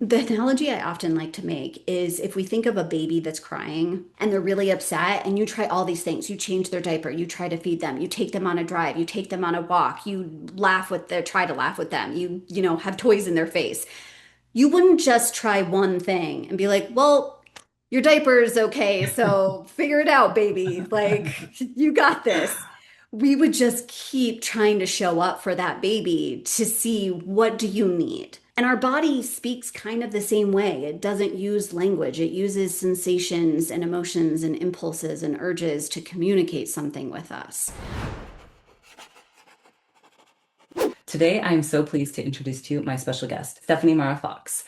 The analogy I often like to make is if we think of a baby that's crying and they're really upset, and you try all these things, you change their diaper, you try to feed them, you take them on a drive, you take them on a walk, you laugh with their, try to laugh with them, you have toys in their face. You wouldn't just try one thing and be like, well, your diaper is okay, so figure it out, baby. Like, you got this. We would just keep trying to show up for that baby to see what do you need. And our body speaks kind of the same way. It doesn't use language. It uses sensations and emotions and impulses and urges to communicate something with us. Today, I'm so pleased to introduce to you my special guest, Stephanie Mara Fox.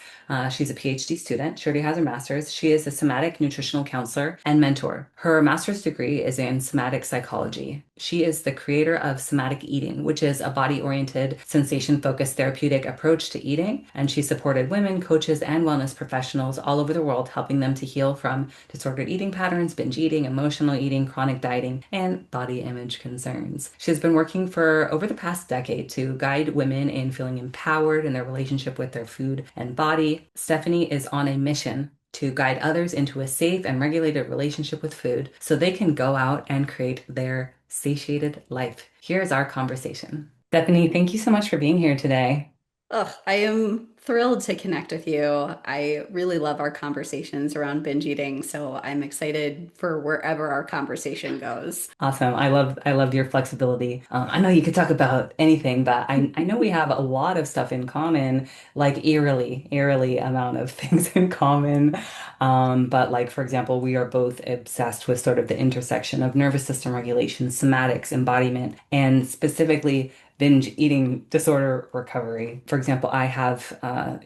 She's a PhD student. She already has her master's. She is a somatic nutritional counselor and mentor. Her master's degree is in somatic psychology. She is the creator of Somatic Eating, which is a body-oriented, sensation-focused therapeutic approach to eating. And she supported women, coaches, and wellness professionals all over the world, helping them to heal from disordered eating patterns, binge eating, emotional eating, chronic dieting, and body image concerns. She's been working for over the past decade to guide women in feeling empowered in their relationship with their food and body. Stephanie is on a mission to guide others into a safe and regulated relationship with food so they can go out and create their satiated life. Here's our conversation. Stephanie, thank you so much for being here today. Ugh, I am thrilled to connect with you. I really love our conversations around binge eating, so I'm excited for wherever our conversation goes. Awesome. I loved your flexibility. I know you could talk about anything, but I know we have a lot of stuff in common, like eerily amount of things in common. But like for example, we are both obsessed with sort of the intersection of nervous system regulation, somatics, embodiment, and specifically binge eating disorder recovery. For example, I have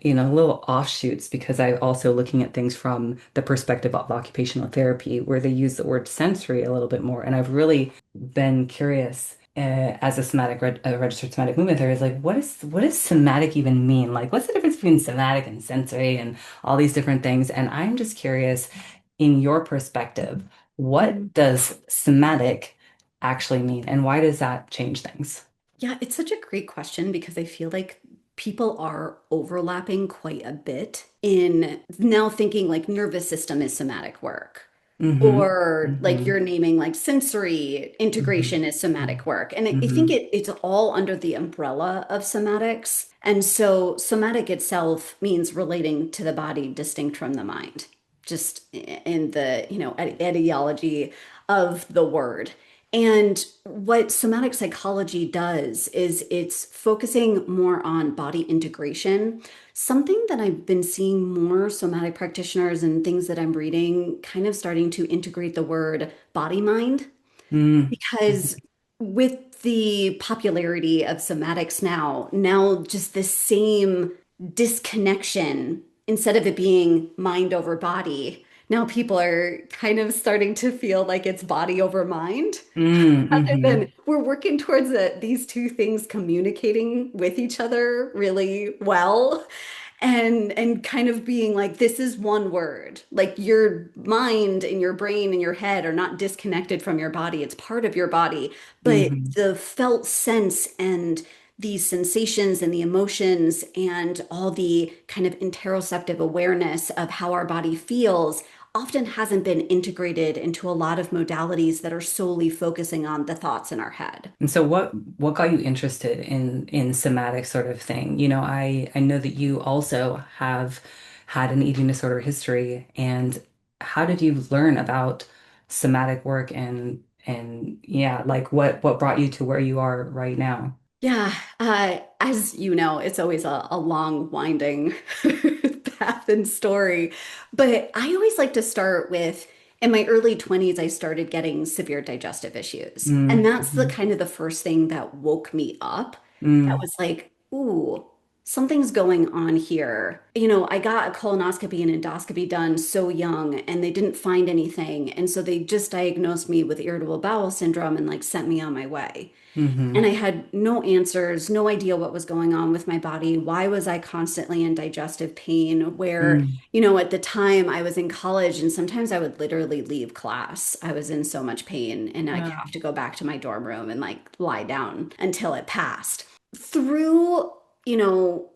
little offshoots because I'm also looking at things from the perspective of occupational therapy, where they use the word sensory a little bit more. And I've really been curious as a registered somatic movement therapist, like what does somatic even mean? Like, what's the difference between somatic and sensory and all these different things? And I'm just curious, in your perspective, what Mhm. does somatic actually mean, and why does that change things? Yeah, it's such a great question because I feel like people are overlapping quite a bit in now thinking like nervous system is somatic work. Mm-hmm. Or like Mm-hmm. you're naming like sensory Mm-hmm. integration is somatic work. And I think Mm-hmm. it's all under the umbrella of somatics. And so somatic itself means relating to the body distinct from the mind, just in the, etiology of the word. And what somatic psychology does is it's focusing more on body integration. Something that I've been seeing more somatic practitioners and things that I'm reading kind of starting to integrate the word body mind because with the popularity of somatics now just the same disconnection, instead of it being mind over body, now people are kind of starting to feel like it's body over mind. Rather Mm-hmm. than we're working towards these two things communicating with each other really well and kind of being like this is one word, like your mind and your brain and your head are not disconnected from your body, it's part of your body, but Mm-hmm. the felt sense and these sensations and the emotions and all the kind of interoceptive awareness of how our body feels often hasn't been integrated into a lot of modalities that are solely focusing on the thoughts in our head. And so what got you interested in somatic sort of thing? I know that you also have had an eating disorder history, and how did you learn about somatic work and yeah, like what brought you to where you are right now? Yeah, as you know, it's always a long, winding path and story. But I always like to start with, in my early 20s, I started getting severe digestive issues. And that's the Mm-hmm. kind of the first thing that woke me up. That Mm-hmm. was like, ooh, something's going on here. I got a colonoscopy and endoscopy done so young, and they didn't find anything. And so they just diagnosed me with irritable bowel syndrome and like sent me on my way. And Mm-hmm. I had no answers, no idea what was going on with my body. Why was I constantly in digestive pain? Where, at the time I was in college and sometimes I would literally leave class. I was in so much pain and I'd Mm-hmm. have to go back to my dorm room and like lie down until it passed. Through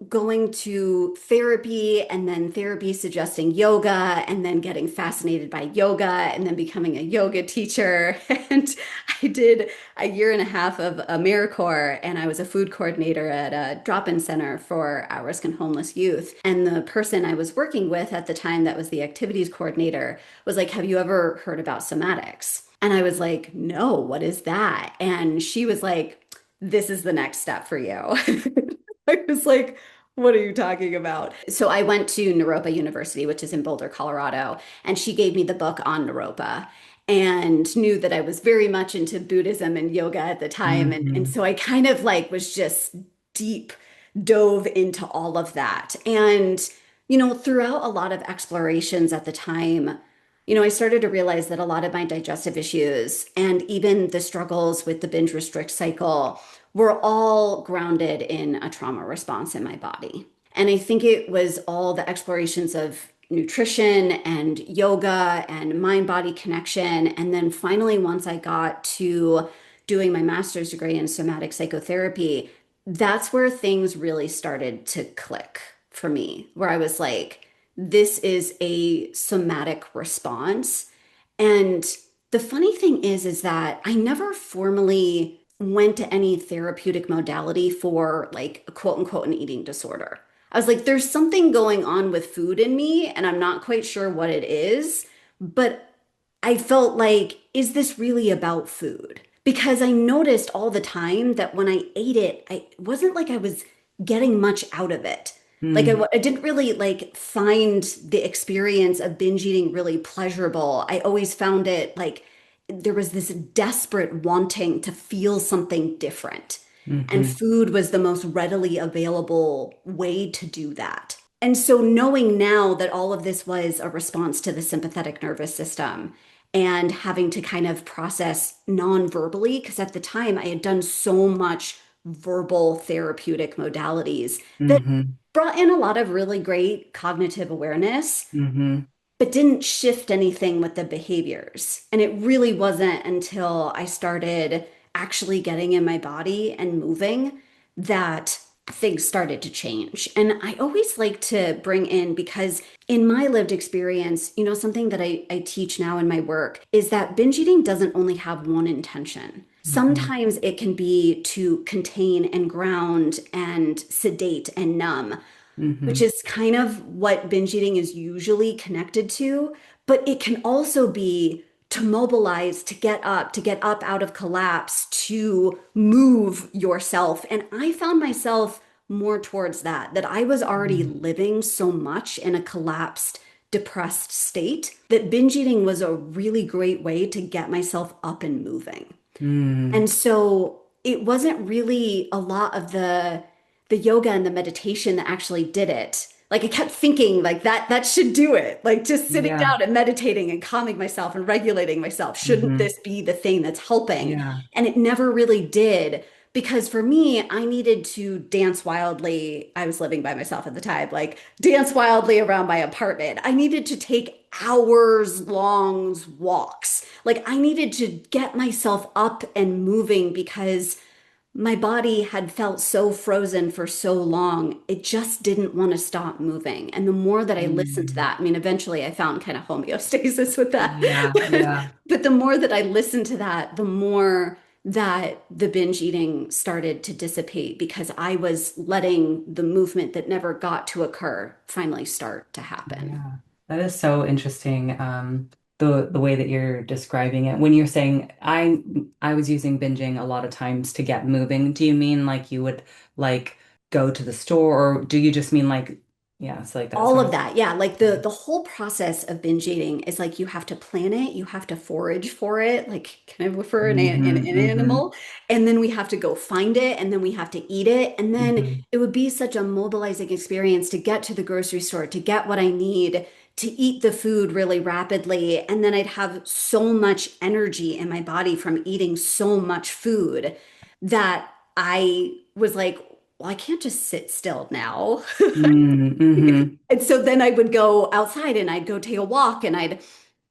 going to therapy and then therapy suggesting yoga and then getting fascinated by yoga and then becoming a yoga teacher. And I did a year and a half of AmeriCorps and I was a food coordinator at a drop-in center for at-risk and homeless youth. And the person I was working with at the time that was the activities coordinator was like, "Have you ever heard about somatics?" And I was like, "No, what is that?" And she was like, "This is the next step for you." I was like, what are you talking about? So I went to Naropa University, which is in Boulder, Colorado, and she gave me the book on Naropa and knew that I was very much into Buddhism and yoga at the time. And Hmm. so I kind of like was just deep dove into all of that. And, throughout a lot of explorations at the time, I started to realize that a lot of my digestive issues and even the struggles with the binge restrict cycle were all grounded in a trauma response in my body. And I think it was all the explorations of nutrition and yoga and mind body connection. And then finally, once I got to doing my master's degree in somatic psychotherapy, that's where things really started to click for me, where I was like, this is a somatic response. And the funny thing is that I never formally went to any therapeutic modality for like a quote unquote an eating disorder. I was like, there's something going on with food in me, and I'm not quite sure what it is, but I felt like, is this really about food? Because I noticed all the time that when I ate it, it wasn't like I was getting much out of it. Like Hmm. I didn't really like find the experience of binge eating really pleasurable. I always found it like there was this desperate wanting to feel something different. And Hmm. food was the most readily available way to do that. And so, knowing now that all of this was a response to the sympathetic nervous system and having to kind of process non-verbally, because at the time I had done so much verbal therapeutic modalities that Hmm. brought in a lot of really great cognitive awareness, Hmm. but didn't shift anything with the behaviors. And it really wasn't until I started actually getting in my body and moving that things started to change. And I always like to bring in, because in my lived experience, something that I teach now in my work is that binge eating doesn't only have one intention. Hmm. Sometimes it can be to contain and ground and sedate and numb, which Hmm. is kind of what binge eating is usually connected to, but it can also be to mobilize, to get up out of collapse, to move yourself. And I found myself more towards that I was already living so much in a collapsed, depressed state that binge eating was a really great way to get myself up and moving. Hmm. And so it wasn't really a lot of the yoga and the meditation that actually did it. Like I kept thinking like that should do it. Like just sitting Yeah. down and meditating and calming myself and regulating myself. Shouldn't Hmm. this be the thing that's helping? Yeah. And it never really did, because for me, I needed to dance wildly. I was living by myself at the time, like dance wildly around my apartment. I needed to take hours long walks. Like I needed to get myself up and moving because my body had felt so frozen for so long. It just didn't want to stop moving. And the more that I listened to Hmm. that, I mean, eventually I found kind of homeostasis with that. Yeah. Yeah. But the more that I listened to that, the more that the binge eating started to dissipate because I was letting the movement that never got to occur finally start to happen. Yeah, that is so interesting. The way that you're describing it. When you're saying I was using binging a lot of times to get moving, do you mean like you would like go to the store or do you just mean like yeah, it's like that All sort of of that. Yeah, like yeah. the whole process of binge eating is like you have to plan it, you have to forage for it, like kind of for Hmm. an Hmm. animal, and then we have to go find it, and then we have to eat it, and then Hmm. it would be such a mobilizing experience to get to the grocery store, to get what I need, to eat the food really rapidly, and then I'd have so much energy in my body from eating so much food that I was like, well, I can't just sit still now. Hmm. And so then I would go outside and I'd go take a walk and I'd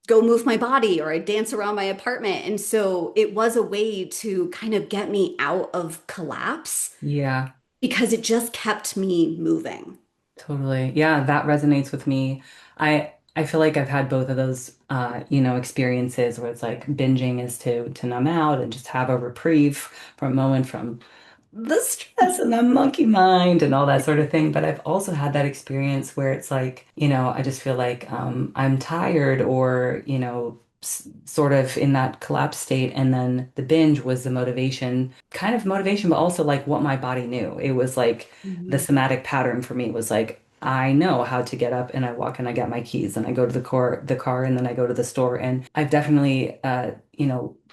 go move my body or I'd dance around my apartment. And so it was a way to kind of get me out of collapse. Yeah. because it just kept me moving. Totally. Yeah, that resonates with me. I feel like I've had both of those experiences where it's like binging is to numb out and just have a reprieve for a moment from the stress and the monkey mind and all that sort of thing. But I've also had that experience where it's like, I just feel like I'm tired or, sort of in that collapse state. And then the binge was the motivation, kind of motivation, but also like what my body knew. It was like the Mhm. somatic pattern for me was like, I know how to get up and I walk and I get my keys and I go to the car and then I go to the store. And I've definitely,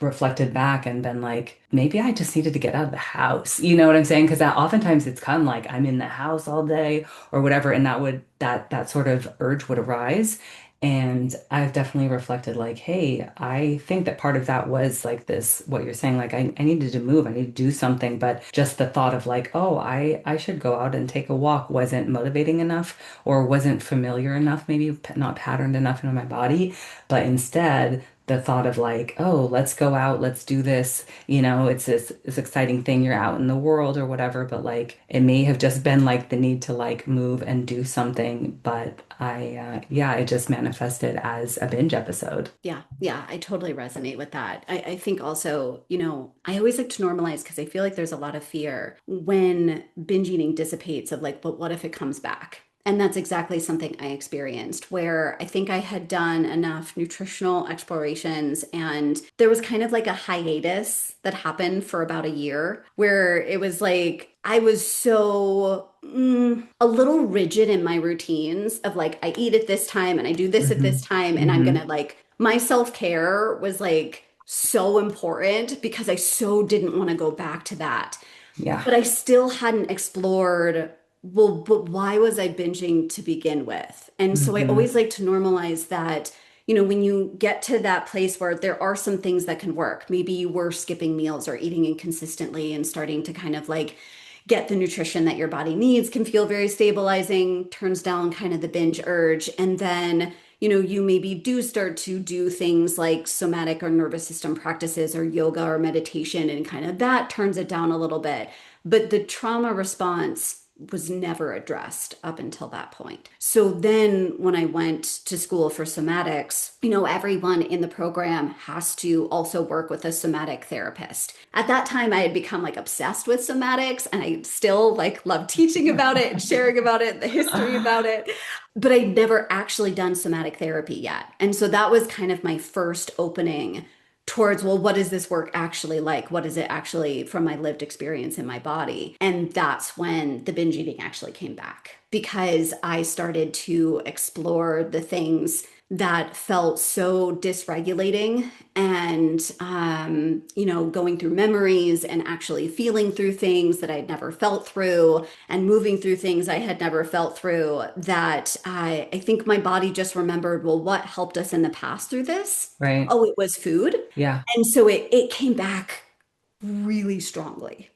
reflected back and been like, maybe I just needed to get out of the house. You know what I'm saying? Because that oftentimes it's kind of like I'm in the house all day or whatever, and that sort of urge would arise. And I've definitely reflected like, hey, I think that part of that was like this, what you're saying, like I needed to move, I need to do something. But just the thought of like, oh, I should go out and take a walk wasn't motivating enough or wasn't familiar enough, maybe not patterned enough in my body. But instead, the thought of like, oh, let's go out, let's do this, it's this exciting thing, you're out in the world or whatever, but like it may have just been like the need to like move and do something, but yeah, it just manifested as a binge episode. Yeah, yeah, I totally resonate with that. I think also, I always like to normalize because I feel like there's a lot of fear when binge eating dissipates of like, but what if it comes back? And that's exactly something I experienced where I think I had done enough nutritional explorations and there was kind of like a hiatus that happened for about a year where it was like I was so a little rigid in my routines of like I eat at this time and I do this at this Hmm. time and I'm gonna Hmm. like my self-care was like so important because I so didn't want to go back to that. Yeah. But I still hadn't explored, well, but why was I binging to begin with? And so I Hmm. always like to normalize that, when you get to that place where there are some things that can work, maybe you were skipping meals or eating inconsistently and starting to kind of like get the nutrition that your body needs, can feel very stabilizing, turns down kind of the binge urge. And then, you maybe do start to do things like somatic or nervous system practices or yoga or meditation, and kind of that turns it down a little bit. But the trauma response was never addressed up until that point. So then when I went to school for somatics, everyone in the program has to also work with a somatic therapist. At that time I had become like obsessed with somatics and I still like love teaching about it and sharing about it, the history about it. But I'd never actually done somatic therapy yet. And so that was kind of my first opening towards, well, what is this work actually like? What is it actually from my lived experience in my body? And that's when the binge eating actually came back because I started to explore the things that felt so dysregulating and going through memories and actually feeling through things that I'd never felt through and moving through things I had never felt through, that I think my body just remembered, well, what helped us in the past through this? Right. Oh, it was food. Yeah. And so it came back really strongly.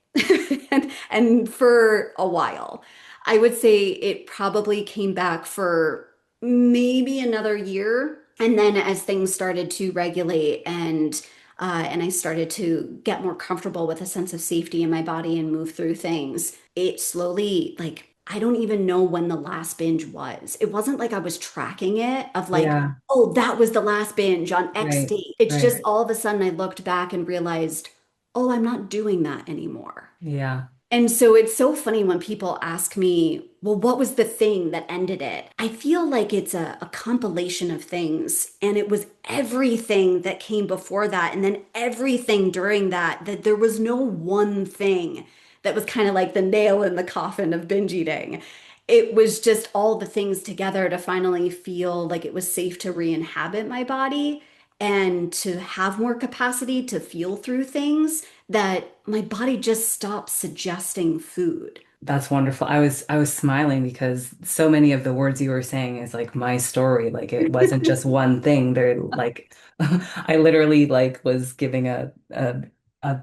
And for a while. I would say it probably came back for maybe another year. And then as things started to regulate and I started to get more comfortable with a sense of safety in my body and move through things, it slowly, like, I don't even know when the last binge was. It wasn't like I was tracking it of like, Yeah. oh, that was the last binge on X Right. date. It's Right. just all of a sudden I looked back and realized, oh, I'm not doing that anymore. Yeah. And so it's so funny when people ask me, well, what was the thing that ended it? I feel like it's a compilation of things. And it was everything that came before that. And then everything during that, that there was no one thing that was kind of like the nail in the coffin of binge eating. It was just all the things together to finally feel like it was safe to re-inhabit my body and to have more capacity to feel through things, that my body just stopped suggesting food. That's wonderful. I was smiling because so many of the words you were saying is like my story. Like it wasn't just one thing. They're like I literally like was giving a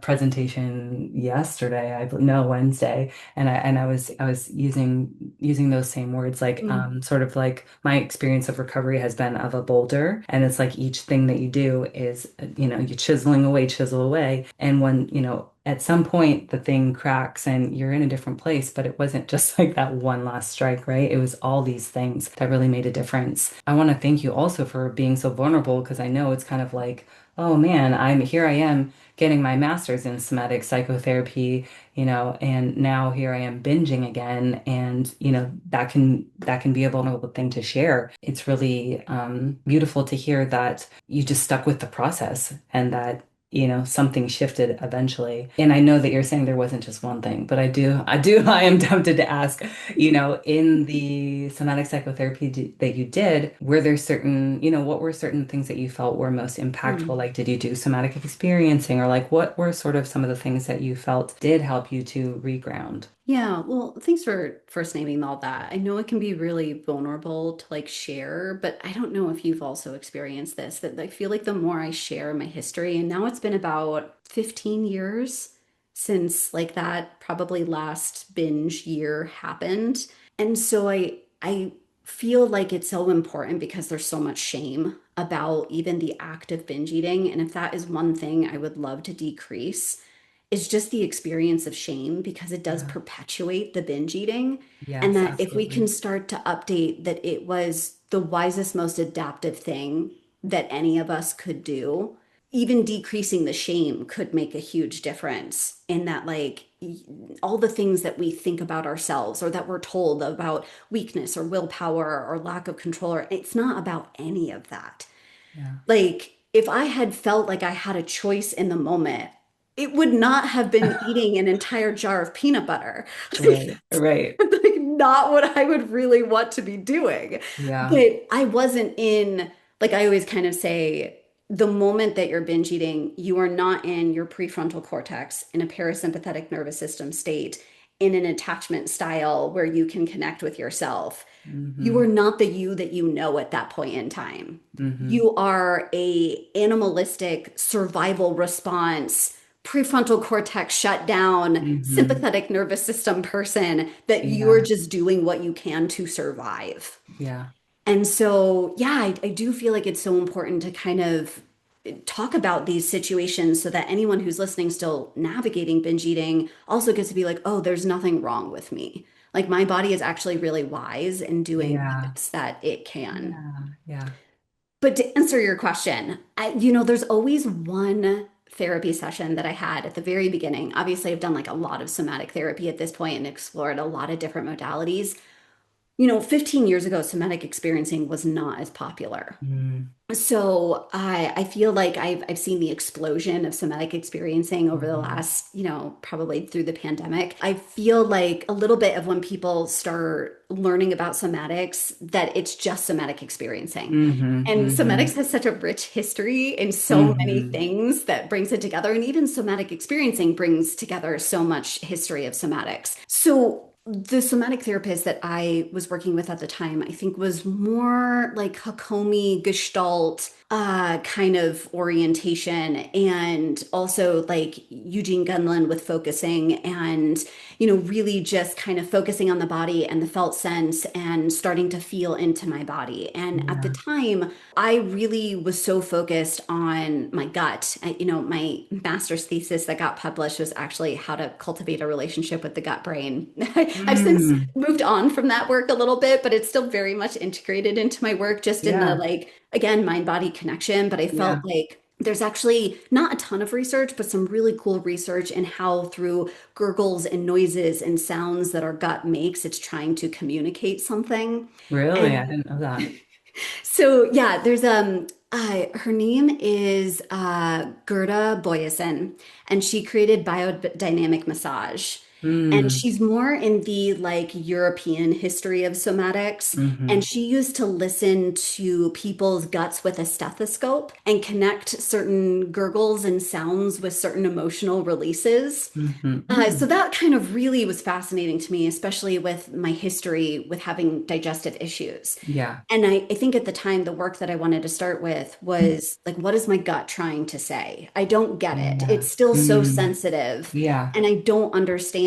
presentation yesterday, no, Wednesday, and I was using those same words like Mm. sort of like my experience of recovery has been of a boulder, and it's like each thing that you do is you chiseling away, chisel away, and when at some point the thing cracks and you're in a different place, but it wasn't just like that one last strike, right? It was all these things that really made a difference. I want to thank you also for being so vulnerable because I know it's kind of like, oh man, I am getting my master's in somatic psychotherapy, and now here I am binging again, and that can be a vulnerable thing to share. It's really beautiful to hear that you just stuck with the process and that something shifted eventually. And I know that you're saying there wasn't just one thing, but I am tempted to ask, in the somatic psychotherapy that you did, were there what were certain things that you felt were most impactful? Hmm. Like, did you do somatic experiencing, or like what were sort of some of the things that you felt did help you to reground? Yeah, well, thanks for first naming all that. I know it can be really vulnerable to like share, but I don't know if you've also experienced this, that I feel like the more I share my history, and now it's been about 15 years since like that probably last binge year happened. And so I feel like it's so important because there's so much shame about even the act of binge eating. And if that is one thing I would love to decrease, is just the experience of shame because it does Yeah. perpetuate the binge eating. And Yes, that if we can absolutely. start to update that it was the wisest, most adaptive thing that any of us could do, even decreasing the shame could make a huge difference in that, like, all the things that we think about ourselves or that we're told about weakness or willpower or lack of control, or it's not about any of that. Yeah. Like, if I had felt like I had a choice in the moment, it would not have been eating an entire jar of peanut butter. Right, right. Like not what I would really want to be doing. Yeah. But I wasn't in, like I always kind of say, the moment that you're binge eating, you are not in your prefrontal cortex in a parasympathetic nervous system state in an attachment style where you can connect with yourself. You Mm-hmm. are not the you that you know at that point in time. Mm-hmm. You are a animalistic survival response, prefrontal cortex shut down, Mm-hmm. sympathetic nervous system person that you're Yeah. just doing what you can to survive. Yeah. And so, yeah, I do feel like it's so important to kind of talk about these situations so that anyone who's listening still navigating binge eating also gets to be like, oh, there's nothing wrong with me. Like my body is actually really wise in doing the Yeah. best that it can. Yeah. Yeah. But to answer your question, there's always one therapy session that I had at the very beginning. Obviously, I've done like a lot of somatic therapy at this point and explored a lot of different modalities. 15 years ago, somatic experiencing was not as popular. Mm-hmm. So I feel like I've seen the explosion of somatic experiencing over the Mm-hmm. last, probably through the pandemic. I feel like a little bit of when people start learning about somatics, that it's just somatic experiencing. And Mm-hmm. somatics has such a rich history in so many Mm-hmm. things that brings it together. And even somatic experiencing brings together so much history of somatics. So the somatic therapist that I was working with at the time, I think was more like Hakomi Gestalt kind of orientation, and also like Eugene Gunland with focusing and, really just kind of focusing on the body and the felt sense and starting to feel into my body. And at the Yeah. time, I really was so focused on my gut. My master's thesis that got published was actually how to cultivate a relationship with the gut brain. I've since Mm. moved on from that work a little bit, but it's still very much integrated into my work, just in the Yeah. like, again, mind body connection. But I Yeah. felt like there's actually not a ton of research, but some really cool research in how through gurgles and noises and sounds that our gut makes, it's trying to communicate something. Really? I And didn't know that. so yeah, there's her name is Gerda Boyesen, and she created biodynamic massage. And Mm. she's more in the like European history of somatics. And Mm-hmm. she used to listen to people's guts with a stethoscope and connect certain gurgles and sounds with certain emotional releases. Mm-hmm. So Mm. that kind of really was fascinating to me, especially with my history with having digestive issues. Yeah. And I think at the time, the work that I wanted to start with was like, what is my gut trying to say? I don't get it. Yeah. It's still so Mm. sensitive, Yeah. and I don't understand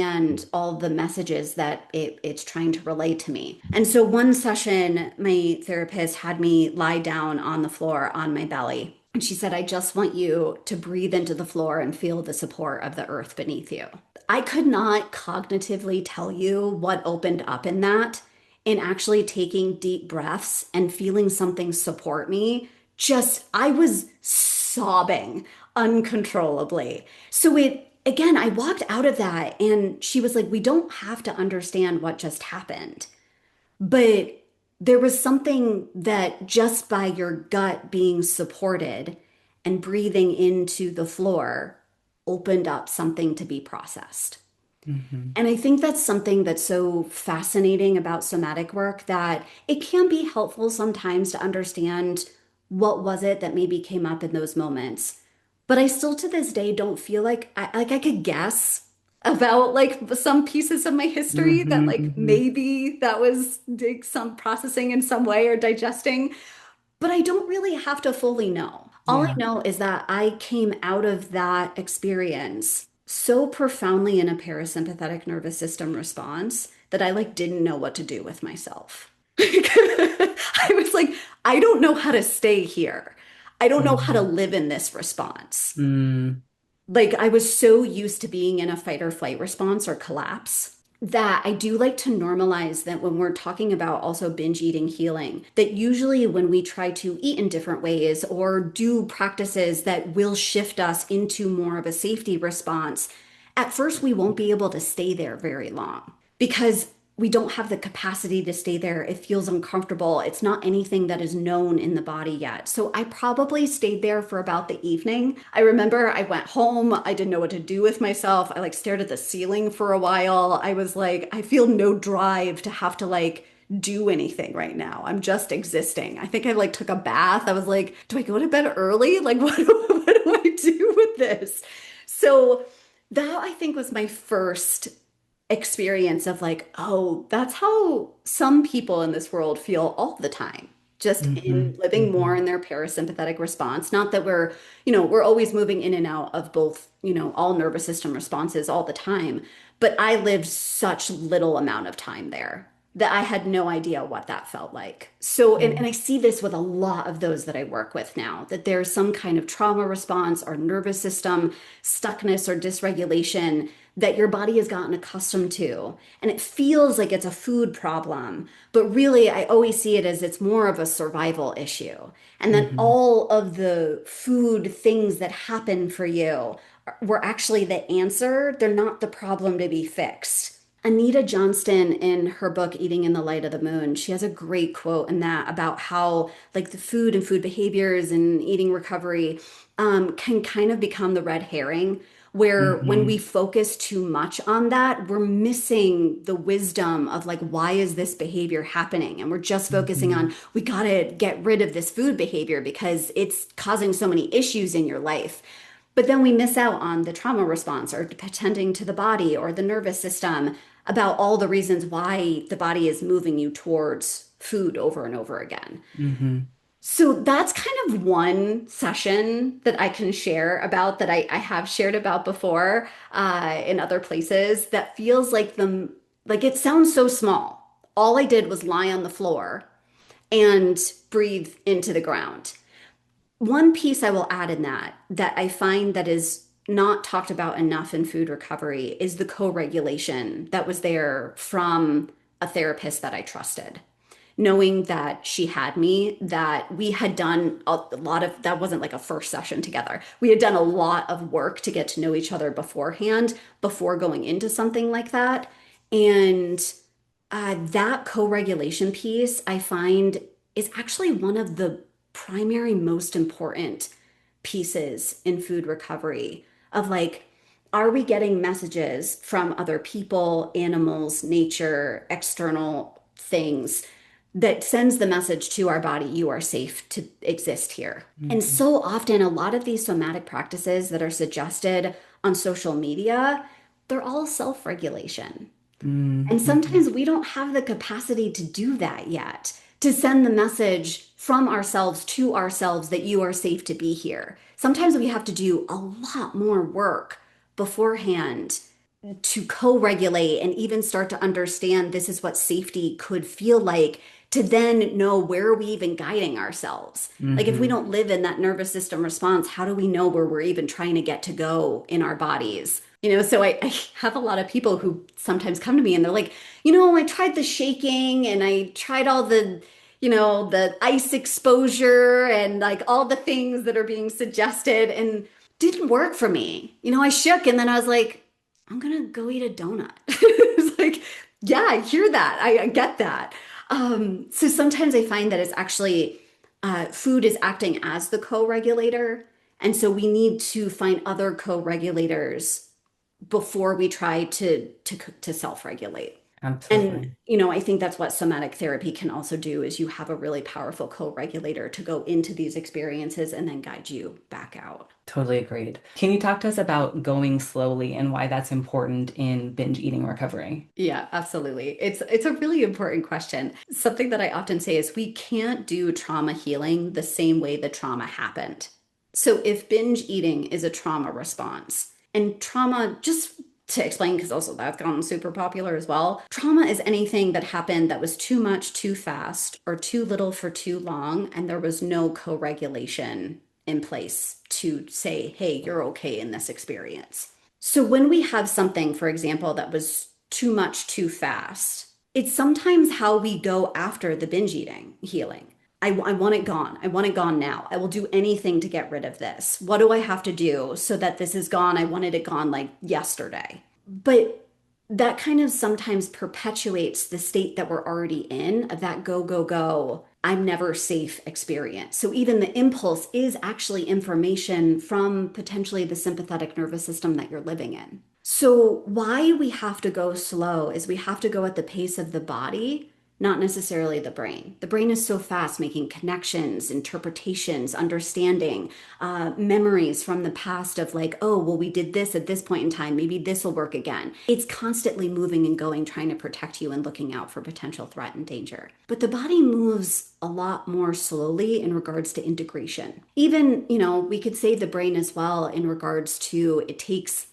all the messages that it's trying to relay to me. And so one session, my therapist had me lie down on the floor on my belly. And she said, I just want you to breathe into the floor and feel the support of the earth beneath you. I could not cognitively tell you what opened up in that, in actually taking deep breaths and feeling something support me. Just, I was sobbing uncontrollably. So again, I walked out of that and she was like, we don't have to understand what just happened. But there was something that just by your gut being supported and breathing into the floor opened up something to be processed. Mm-hmm. And I think that's something that's so fascinating about somatic work that it can be helpful sometimes to understand what was it that maybe came up in those moments. But I still to this day don't feel like I could guess about like some pieces of my history that Mm-hmm. like Mm-hmm. maybe that was like, some processing in some way or digesting, but I don't really have to fully know. All I Yeah. know is that I came out of that experience so profoundly in a parasympathetic nervous system response that I like didn't know what to do with myself. I was like, I don't know how to stay here. I don't know how to Mm-hmm. live in this response. Mm-hmm. Like I was so used to being in a fight or flight response or collapse that I do like to normalize that when we're talking about also binge eating healing, that usually when we try to eat in different ways or do practices that will shift us into more of a safety response, at first we won't be able to stay there very long because we don't have the capacity to stay there. It feels uncomfortable. It's not anything that is known in the body yet. So I probably stayed there for about the evening. I remember I went home. I didn't know what to do with myself. I like stared at the ceiling for a while. I was like, I feel no drive to have to like do anything right now. I'm just existing. I think I like took a bath. I was like, do I go to bed early? Like, what do I do with this? So that I think was my first experience of like, oh, that's how some people in this world feel all the time, just in Mm-hmm. living more Mm-hmm. in their parasympathetic response. Not that we're, we're always moving in and out of both, all nervous system responses all the time, but I lived such little amount of time there that I had no idea what that felt like. So, and I see this with a lot of those that I work with now, that there's some kind of trauma response or nervous system stuckness or dysregulation that your body has gotten accustomed to. And it feels like it's a food problem, but really, I always see it as it's more of a survival issue. And then Mm-hmm. all of the food things that happen for you were actually the answer. They're not the problem to be fixed. Anita Johnston, in her book Eating in the Light of the Moon, she has a great quote in that about how like the food and food behaviors and eating recovery can kind of become the red herring, where when Mm-hmm. we focus too much on that, we're missing the wisdom of like, why is this behavior happening? And we're just focusing Mm-hmm. on, we got to get rid of this food behavior because it's causing so many issues in your life. But then we miss out on the trauma response or pretending to the body or the nervous system about all the reasons why the body is moving you towards food over and over again. Mm-hmm. So that's kind of one session that I can share about that I have shared about before in other places that feels like like it sounds so small. All I did was lie on the floor and breathe into the ground. One piece I will add in that I find that is not talked about enough in food recovery is the co-regulation that was there from a therapist that I trusted. Knowing that she had me, that we had done a lot of, that wasn't like a first session together. We had done a lot of work to get to know each other beforehand, before going into something like that. And that co-regulation piece I find is actually one of the primary most important pieces in food recovery of like, are we getting messages from other people, animals, nature, external things that sends the message to our body, you are safe to exist here. And Mm-hmm. so often a lot of these somatic practices that are suggested on social media, they're all self-regulation. And Mm-hmm. sometimes we don't have the capacity to do that yet, to send the message from ourselves to ourselves that you are safe to be here. Sometimes we have to do a lot more work beforehand to co regulate and even start to understand this is what safety could feel like to then know where are we even guiding ourselves. Like if we Hmm. don't live in that nervous system response, how do we know where we're even trying to get to go in our bodies? So I have a lot of people who sometimes come to me and they're like, I tried the shaking and I tried all the ice exposure and like all the things that are being suggested and didn't work for me. I shook and then I was like, I'm gonna go eat a donut. It's like, yeah, I hear that. I get that. So sometimes I find that it's actually food is acting as the co-regulator. And so we need to find other co-regulators before we try to self-regulate. And Absolutely. I think that's what somatic therapy can also do is you have a really powerful co-regulator to go into these experiences and then guide you back out. Totally agreed. Can you talk to us about going slowly and why that's important in binge eating recovery? Yeah, absolutely. It's a really important question. Something that I often say is we can't do trauma healing the same way the trauma happened. So if binge eating is a trauma response, and trauma, just to explain, because also that's gotten super popular as well, trauma is anything that happened that was too much too fast or too little for too long, and there was no co-regulation in place to say, hey, you're okay in this experience. So when we have something, for example, that was too much too fast, it's sometimes how we go after the binge eating healing. I want it gone. I want it gone now. I will do anything to get rid of this. What do I have to do so that this is gone? I wanted it gone like yesterday. But that kind of sometimes perpetuates the state that we're already in of that go, go, go, I'm never safe experience. So even the impulse is actually information from potentially the sympathetic nervous system that you're living in. So why we have to go slow is we have to go at the pace of the body, not necessarily the brain. The brain is so fast making connections, interpretations, understanding, memories from the past of like, oh, well, we did this at this point in time. Maybe this will work again. It's constantly moving and going, trying to protect you and looking out for potential threat and danger. But the body moves a lot more slowly in regards to integration. Even, we could say the brain as well in regards to it takes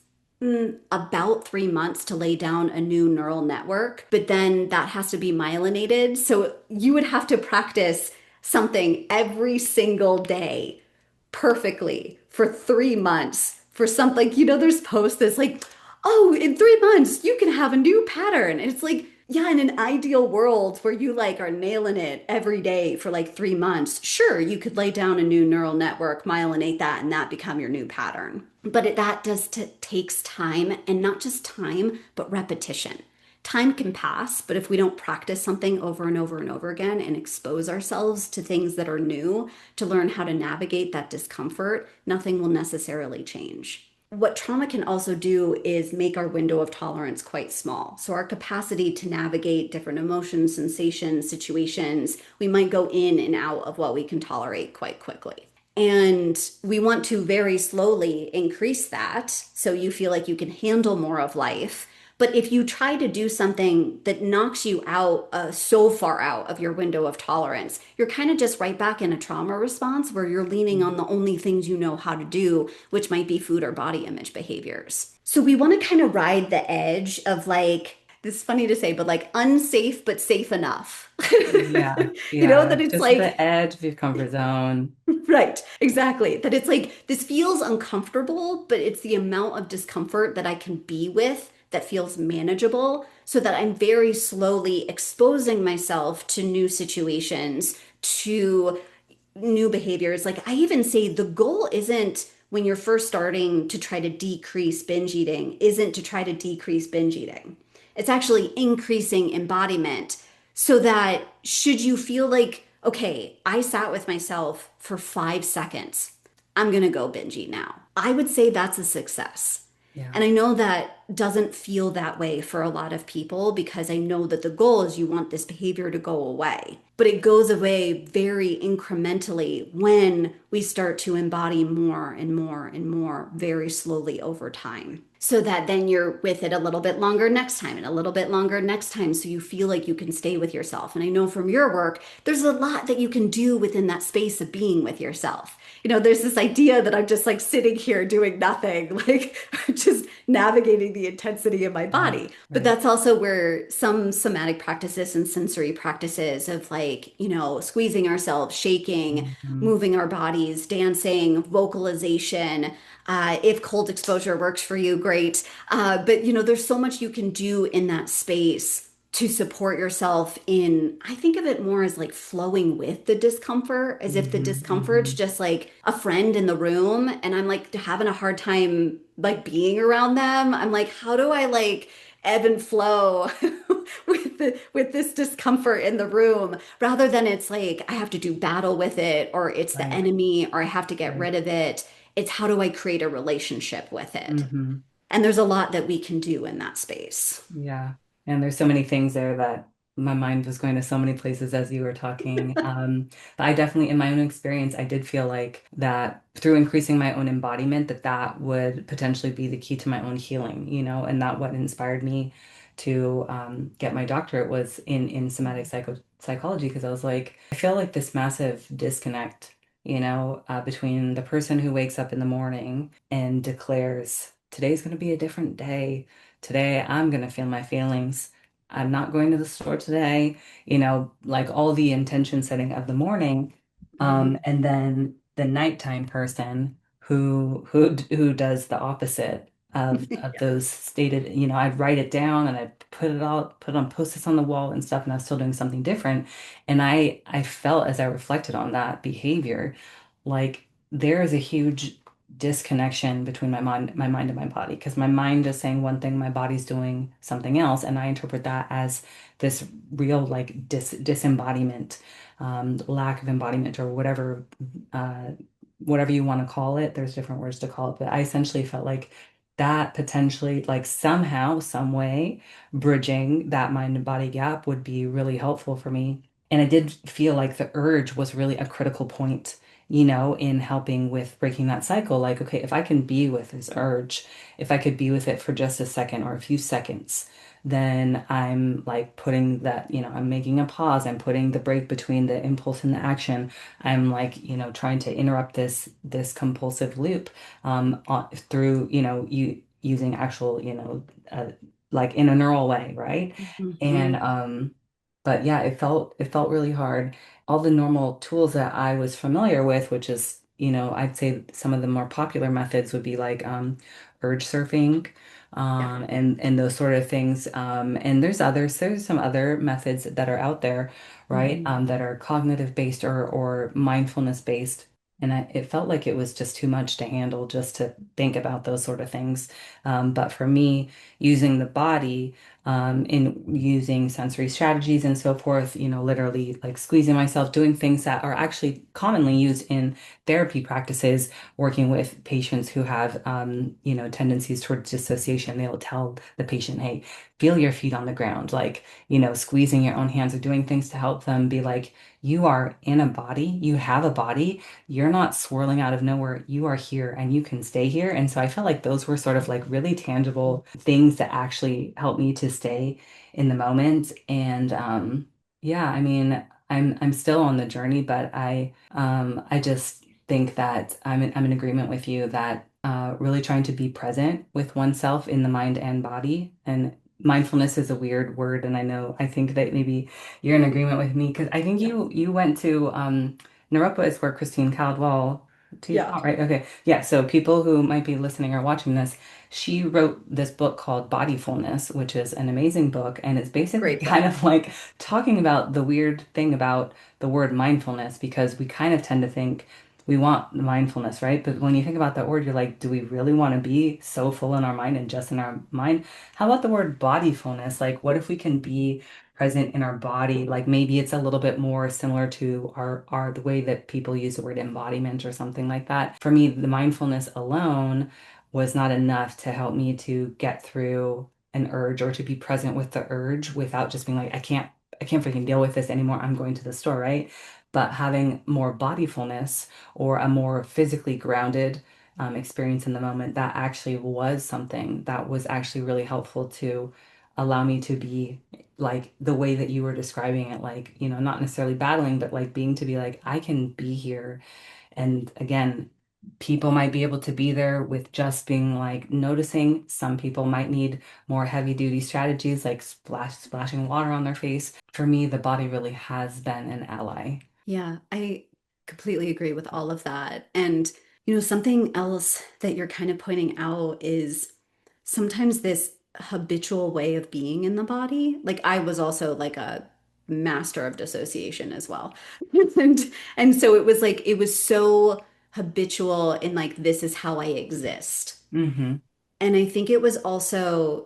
about 3 months to lay down a new neural network, but then that has to be myelinated. So you would have to practice something every single day perfectly for 3 months for something, there's posts that's like, oh, in 3 months, you can have a new pattern. And it's like, yeah, in an ideal world where you like are nailing it every day for like 3 months, sure, you could lay down a new neural network, myelinate that, and that become your new pattern. But that does takes time, and not just time, but repetition. Time can pass, but if we don't practice something over and over and over again and expose ourselves to things that are new to learn how to navigate that discomfort, nothing will necessarily change. What trauma can also do is make our window of tolerance quite small. So, our capacity to navigate different emotions, sensations, situations, we might go in and out of what we can tolerate quite quickly. And we want to very slowly increase that so you feel like you can handle more of life. But if you try to do something that knocks you out so far out of your window of tolerance, you're kind of just right back in a trauma response where you're leaning on the only things you know how to do, which might be food or body image behaviors. So we want to kind of ride the edge of like, this is funny to say, but like unsafe but safe enough. Yeah, yeah. That it's Just like, the edge of your comfort zone. right, exactly. That it's like this feels uncomfortable, but it's the amount of discomfort that I can be with that feels manageable so that I'm very slowly exposing myself to new situations, to new behaviors. Like I even say the goal isn't when you're first starting to try to decrease binge eating, isn't to try to decrease binge eating. It's actually increasing embodiment so that should you feel like, okay, I sat with myself for 5 seconds, I'm going to go binge eat now. I would say that's a success. Yeah. And I know that doesn't feel that way for a lot of people because I know that the goal is you want this behavior to go away. But it goes away very incrementally when we start to embody more and more and more very slowly over time. so that then you're with it a little bit longer next time and a little bit longer next time. So you feel like you can stay with yourself. And I know from your work, there's a lot that you can do within that space of being with yourself. There's this idea that I'm just like sitting here doing nothing, like just navigating the intensity of my Right, body. But right. that's also where some somatic practices and sensory practices of like, squeezing ourselves, shaking, Mhm. moving our bodies, dancing, vocalization. If cold exposure works for you, great. But there's so much you can do in that space to support yourself in, I think of it more as like flowing with the discomfort, as if the Mhm, discomfort's mhm. just like a friend in the room and I'm like having a hard time like being around them. I'm like, how do I like ebb and flow with this discomfort in the room rather than it's like I have to do battle with it or it's the Right, enemy or I have to get right. rid of it. It's how do I create a relationship with it? Mhm. And there's a lot that we can do in that space. Yeah. And there's so many things there that my mind was going to so many places as you were talking. But I definitely, in my own experience, I did feel like that through increasing my own embodiment, that would potentially be the key to my own healing, and that what inspired me to get my doctorate was in somatic psychology, because I was like, I feel like this massive disconnect, between the person who wakes up in the morning and declares, today's going to be a different day. Today, I'm going to feel my feelings. I'm not going to the store today, like all the intention setting of the morning. Mhm. And then the nighttime person who does the opposite of Yeah. those stated, I'd write it down and I'd put on post-its on the wall and stuff, and I was still doing something different. And I felt as I reflected on that behavior, like there is a huge disconnection between my mind and my body, because my mind is saying one thing, my body's doing something else, and I interpret that as this real like disembodiment, lack of embodiment, or uh, whatever you want to call it. There's different words to call it, but I essentially felt like that potentially, like somehow, some way, bridging that mind and body gap would be really helpful for me. And I did feel like the urge was really a critical point, in helping with breaking that cycle. Like, okay, if I can be with this urge, if I could be with it for just a second or a few seconds, then I'm like putting that, I'm making a pause, I'm putting the break between the impulse and the action. I'm like, trying to interrupt this compulsive loop through, using actual, like in a neural way, right? And Mhm. but yeah, it felt really hard. All the normal tools that I was familiar with, which is, I'd say some of the more popular methods would be like urge surfing, Yeah. and those sort of things. And there's some other methods that are out there, right? Mhm. That are cognitive based or mindfulness based. And it felt like it was just too much to handle just to think about those sort of things. But for me, using the body, in using sensory strategies and so forth, literally like squeezing myself, doing things that are actually commonly used in therapy practices, working with patients who have, tendencies towards dissociation. They'll tell the patient, hey, feel your feet on the ground, like, squeezing your own hands or doing things to help them be like, you are in a body, you have a body, you're not swirling out of nowhere, you are here and you can stay here. And so I felt like those were sort of like really tangible things that actually helped me to stay in the moment. And yeah, I mean, I'm still on the journey, but I just think that I'm in agreement with you that really trying to be present with oneself in the mind and body. And mindfulness is a weird word, and I think that maybe you're in agreement with me, because I think Yeah. you went to Naropa is where Christine Caldwell teach, Yeah. oh, right? Okay. Yeah. So people who might be listening or watching this, she wrote this book called Bodyfulness, which is an amazing book. And it's basically Great kind book. of like talking about the weird thing about the word mindfulness, because we kind of tend to think we want mindfulness, right? But when you think about that word, you're like, do we really want to be so full in our mind and just in our mind? How about the word bodyfulness? Like, what if we can be present in our body? Like maybe it's a little bit more similar to our the way that people use the word embodiment or something like that. For me, the mindfulness alone was not enough to help me to get through an urge, or to be present with the urge without just being like, I can't freaking deal with this anymore. I'm going to the store, right? But having more bodyfulness, or a more physically grounded experience in the moment, that actually was something that was actually really helpful to allow me to be like the way that you were describing it, like, not necessarily battling, but like being to be like, I can be here. And again, people might be able to be there with just being like noticing. Some people might need more heavy duty strategies like splashing water on their face. For me, the body really has been an ally. Yeah, I completely agree with all of that. And, something else that you're kind of pointing out is sometimes this habitual way of being in the body. Like I was also like a master of dissociation as well. And so it was like it was so habitual in like this is how I exist. Hmm. And I think it was also,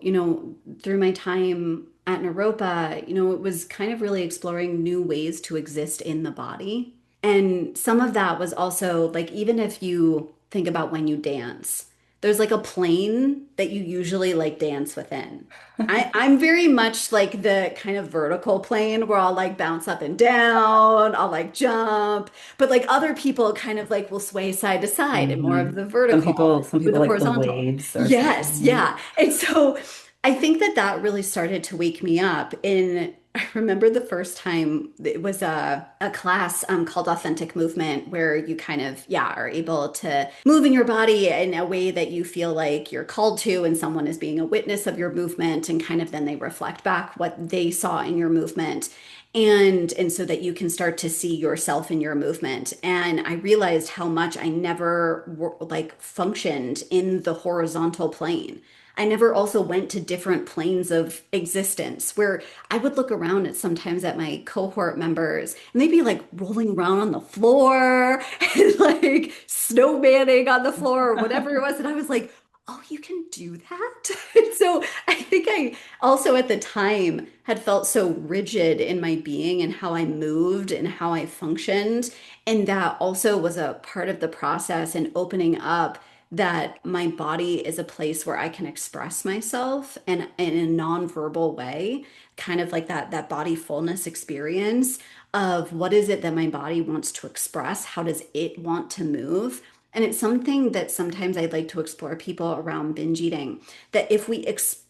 through my time at Naropa, it was kind of really exploring new ways to exist in the body. And some of that was also like, even if you think about when you dance, there's like a plane that you usually like dance within. I'm very much like the kind of vertical plane where I'll like bounce up and down, I'll like jump, but like other people kind of like will sway side to side and more Hmm. of the Some vertical people, some with people the like the horizontal. waves or Yes, something. yeah. And so I think that that really started to wake me up in I remember the first time it was a class called Authentic Movement where you kind of, yeah, are able to move in your body in a way that you feel like you're called to and someone is being a witness of your movement and kind of then they reflect back what they saw in your movement and so that you can start to see yourself in your movement. And I realized how much I never like functioned in the horizontal plane. I never also went to different planes of existence where I would look around at sometimes at my cohort members and they'd be like rolling around on the floor and like snowmanning on the floor or whatever it was. And I was like, oh, you can do that? So I think I also at the time had felt so rigid in my being and how I moved and how I functioned. And that also was a part of the process in opening up that my body is a place where I can express myself and in a nonverbal way, kind of like that body fullness experience of what is it that my body wants to express? How does it want to move? And it's something that sometimes I'd like to explore people around binge eating, that if we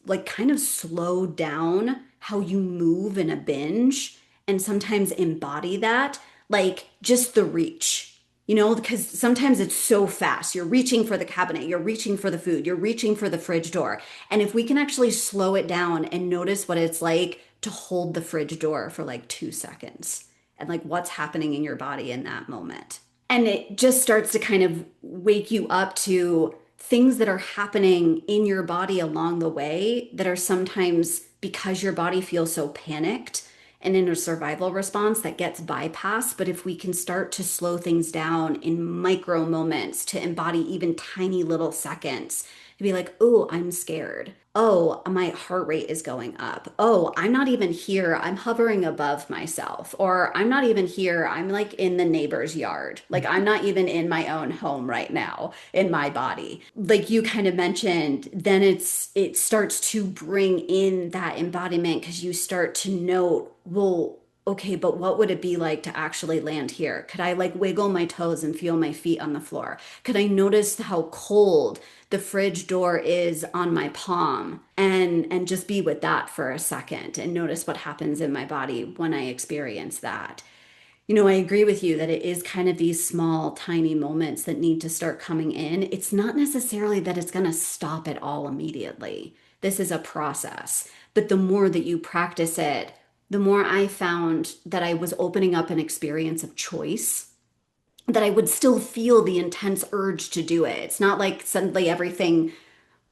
like kind of slow down how you move in a binge and sometimes embody that, like just the reach, because sometimes it's so fast. You're reaching for the cabinet, you're reaching for the food, you're reaching for the fridge door. And if we can actually slow it down and notice what it's like to hold the fridge door for like 2 seconds and like what's happening in your body in that moment. And it just starts to kind of wake you up to things that are happening in your body along the way that are sometimes because your body feels so panicked and in a survival response that gets bypassed. But if we can start to slow things down in micro moments to embody even tiny little seconds, to be like, oh, I'm scared. Oh, my heart rate is going up. Oh, I'm not even here. I'm hovering above myself. Or I'm not even here. I'm like in the neighbor's yard. Like I'm not even in my own home right now in my body. Like you kind of mentioned, then it starts to bring in that embodiment because you start to note, well, okay, but what would it be like to actually land here? Could I like wiggle my toes and feel my feet on the floor? Could I notice how cold the fridge door is on my palm and just be with that for a second and notice what happens in my body when I experience that? I agree with you that it is kind of these small, tiny moments that need to start coming in. It's not necessarily that it's going to stop it all immediately. This is a process. But the more that you practice it, the more I found that I was opening up an experience of choice, that I would still feel the intense urge to do it. It's not like suddenly everything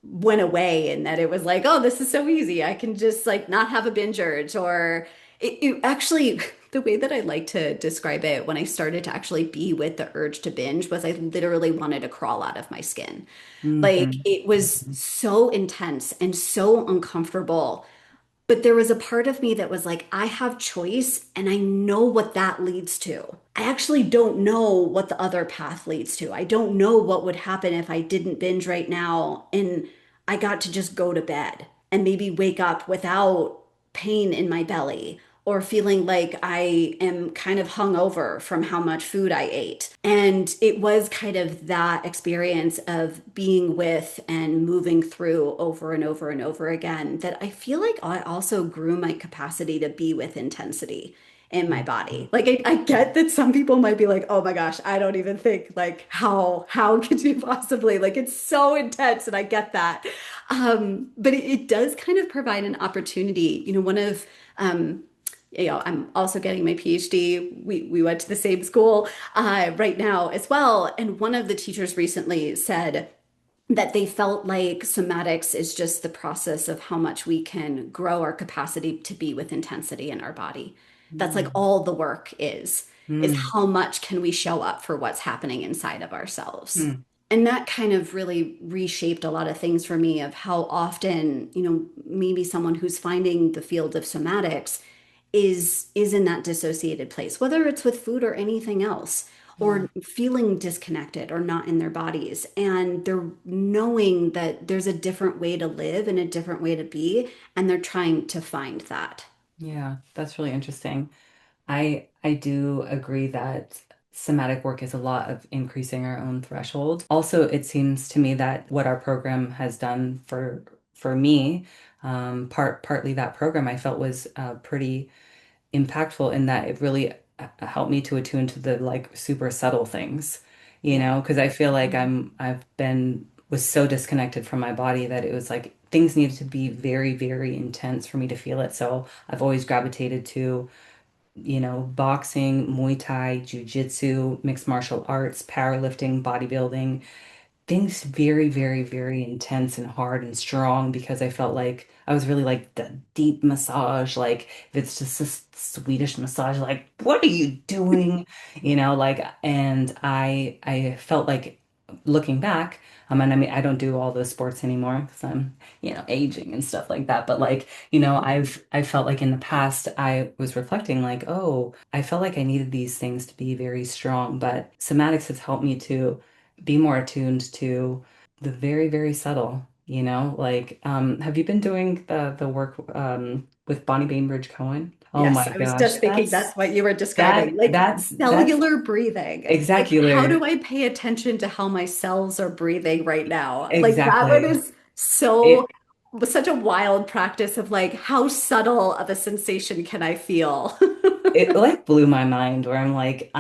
went away and that it was like, oh, this is so easy. I can just like not have a binge urge. Or it actually, the way that I like to describe it when I started to actually be with the urge to binge was I literally wanted to crawl out of my skin. Like Hmm. it was so intense and so uncomfortable. But there was a part of me that was like, I have choice and I know what that leads to. I actually don't know what the other path leads to. I don't know what would happen if I didn't binge right now and I got to just go to bed and maybe wake up without pain in my belly or feeling like I am kind of hungover from how much food I ate. And it was kind of that experience of being with and moving through over and over and over again that I feel like I also grew my capacity to be with intensity in my body. Like I get that some people might be like, oh my gosh, I don't even think like how could you possibly like it's so intense and I get that. But it does kind of provide an opportunity. One of I'm also getting my PhD. We went to the same school right now as well. And one of the teachers recently said that they felt like somatics is just the process of how much we can grow our capacity to be with intensity in our body. That's like Mm. all the work is Mm. how much can we show up for what's happening inside of ourselves. Mm. And that kind of really reshaped a lot of things for me of how often, maybe someone who's finding the field of somatics is in that dissociated place, whether it's with food or anything else, Yeah. or feeling disconnected or not in their bodies. And they're knowing that there's a different way to live and a different way to be, and they're trying to find that. Yeah, that's really interesting. I do agree that somatic work is a lot of increasing our own threshold. Also, it seems to me that what our program has done for me, partly that program I felt was pretty impactful in that it really helped me to attune to the like super subtle things, Yeah. because I feel like Mhm. I've been was so disconnected from my body that it was like things needed to be very, very intense for me to feel it. So I've always gravitated to boxing, Muay Thai, Jiu-Jitsu, mixed martial arts, powerlifting, bodybuilding, things very, very, very intense and hard and strong because I felt like I was really like the deep massage, like if it's just a Swedish massage, like what are you doing? Like and I felt like looking back, and I mean I don't do all those sports anymore because I'm, aging and stuff like that. But like, I felt like in the past I was reflecting like, oh, I felt like I needed these things to be very strong, but somatics has helped me to be more attuned to the very, very subtle, like have you been doing the work with Bonnie Bainbridge Cohen? Oh Yes, my I was gosh, just thinking that's what you were describing. that Like that's cellular breathing. Like, how do exactly I pay attention to how my cells are breathing right now? Like, that one exactly is so, it was such a wild practice of like, how subtle of a sensation can I feel? it like blew my mind where I'm like,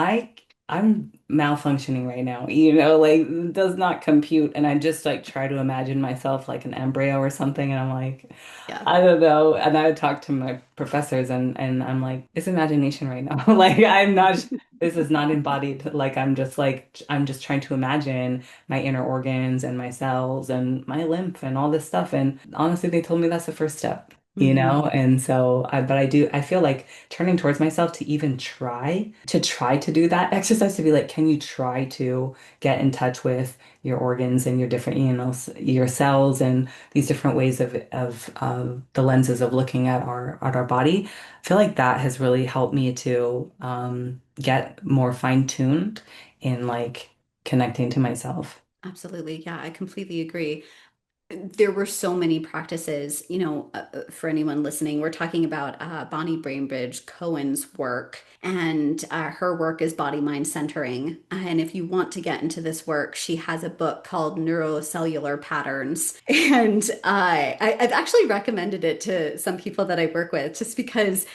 I'm malfunctioning right now, like it does not compute. And I just like try to imagine myself like an embryo or something, and I'm like, Yeah. I don't know. And I would talk to my professors and I'm like, it's imagination right now. Like I'm not this is not embodied. Like I'm just trying to imagine my inner organs and my cells and my lymph and all this stuff. And honestly, they told me that's the first step. Mhm. And so but I feel like turning towards myself to even try to do that exercise, to be like, can you try to get in touch with your organs and your different, your cells and these different ways of the lenses of looking at our body. I feel like that has really helped me to get more fine-tuned in like connecting to myself. Absolutely. Yeah, I completely agree. There were so many practices, for anyone listening, we're talking about Bonnie Brainbridge Cohen's work, and her work is body mind centering. And if you want to get into this work, she has a book called Neurocellular Patterns. And I've actually recommended it to some people that I work with just because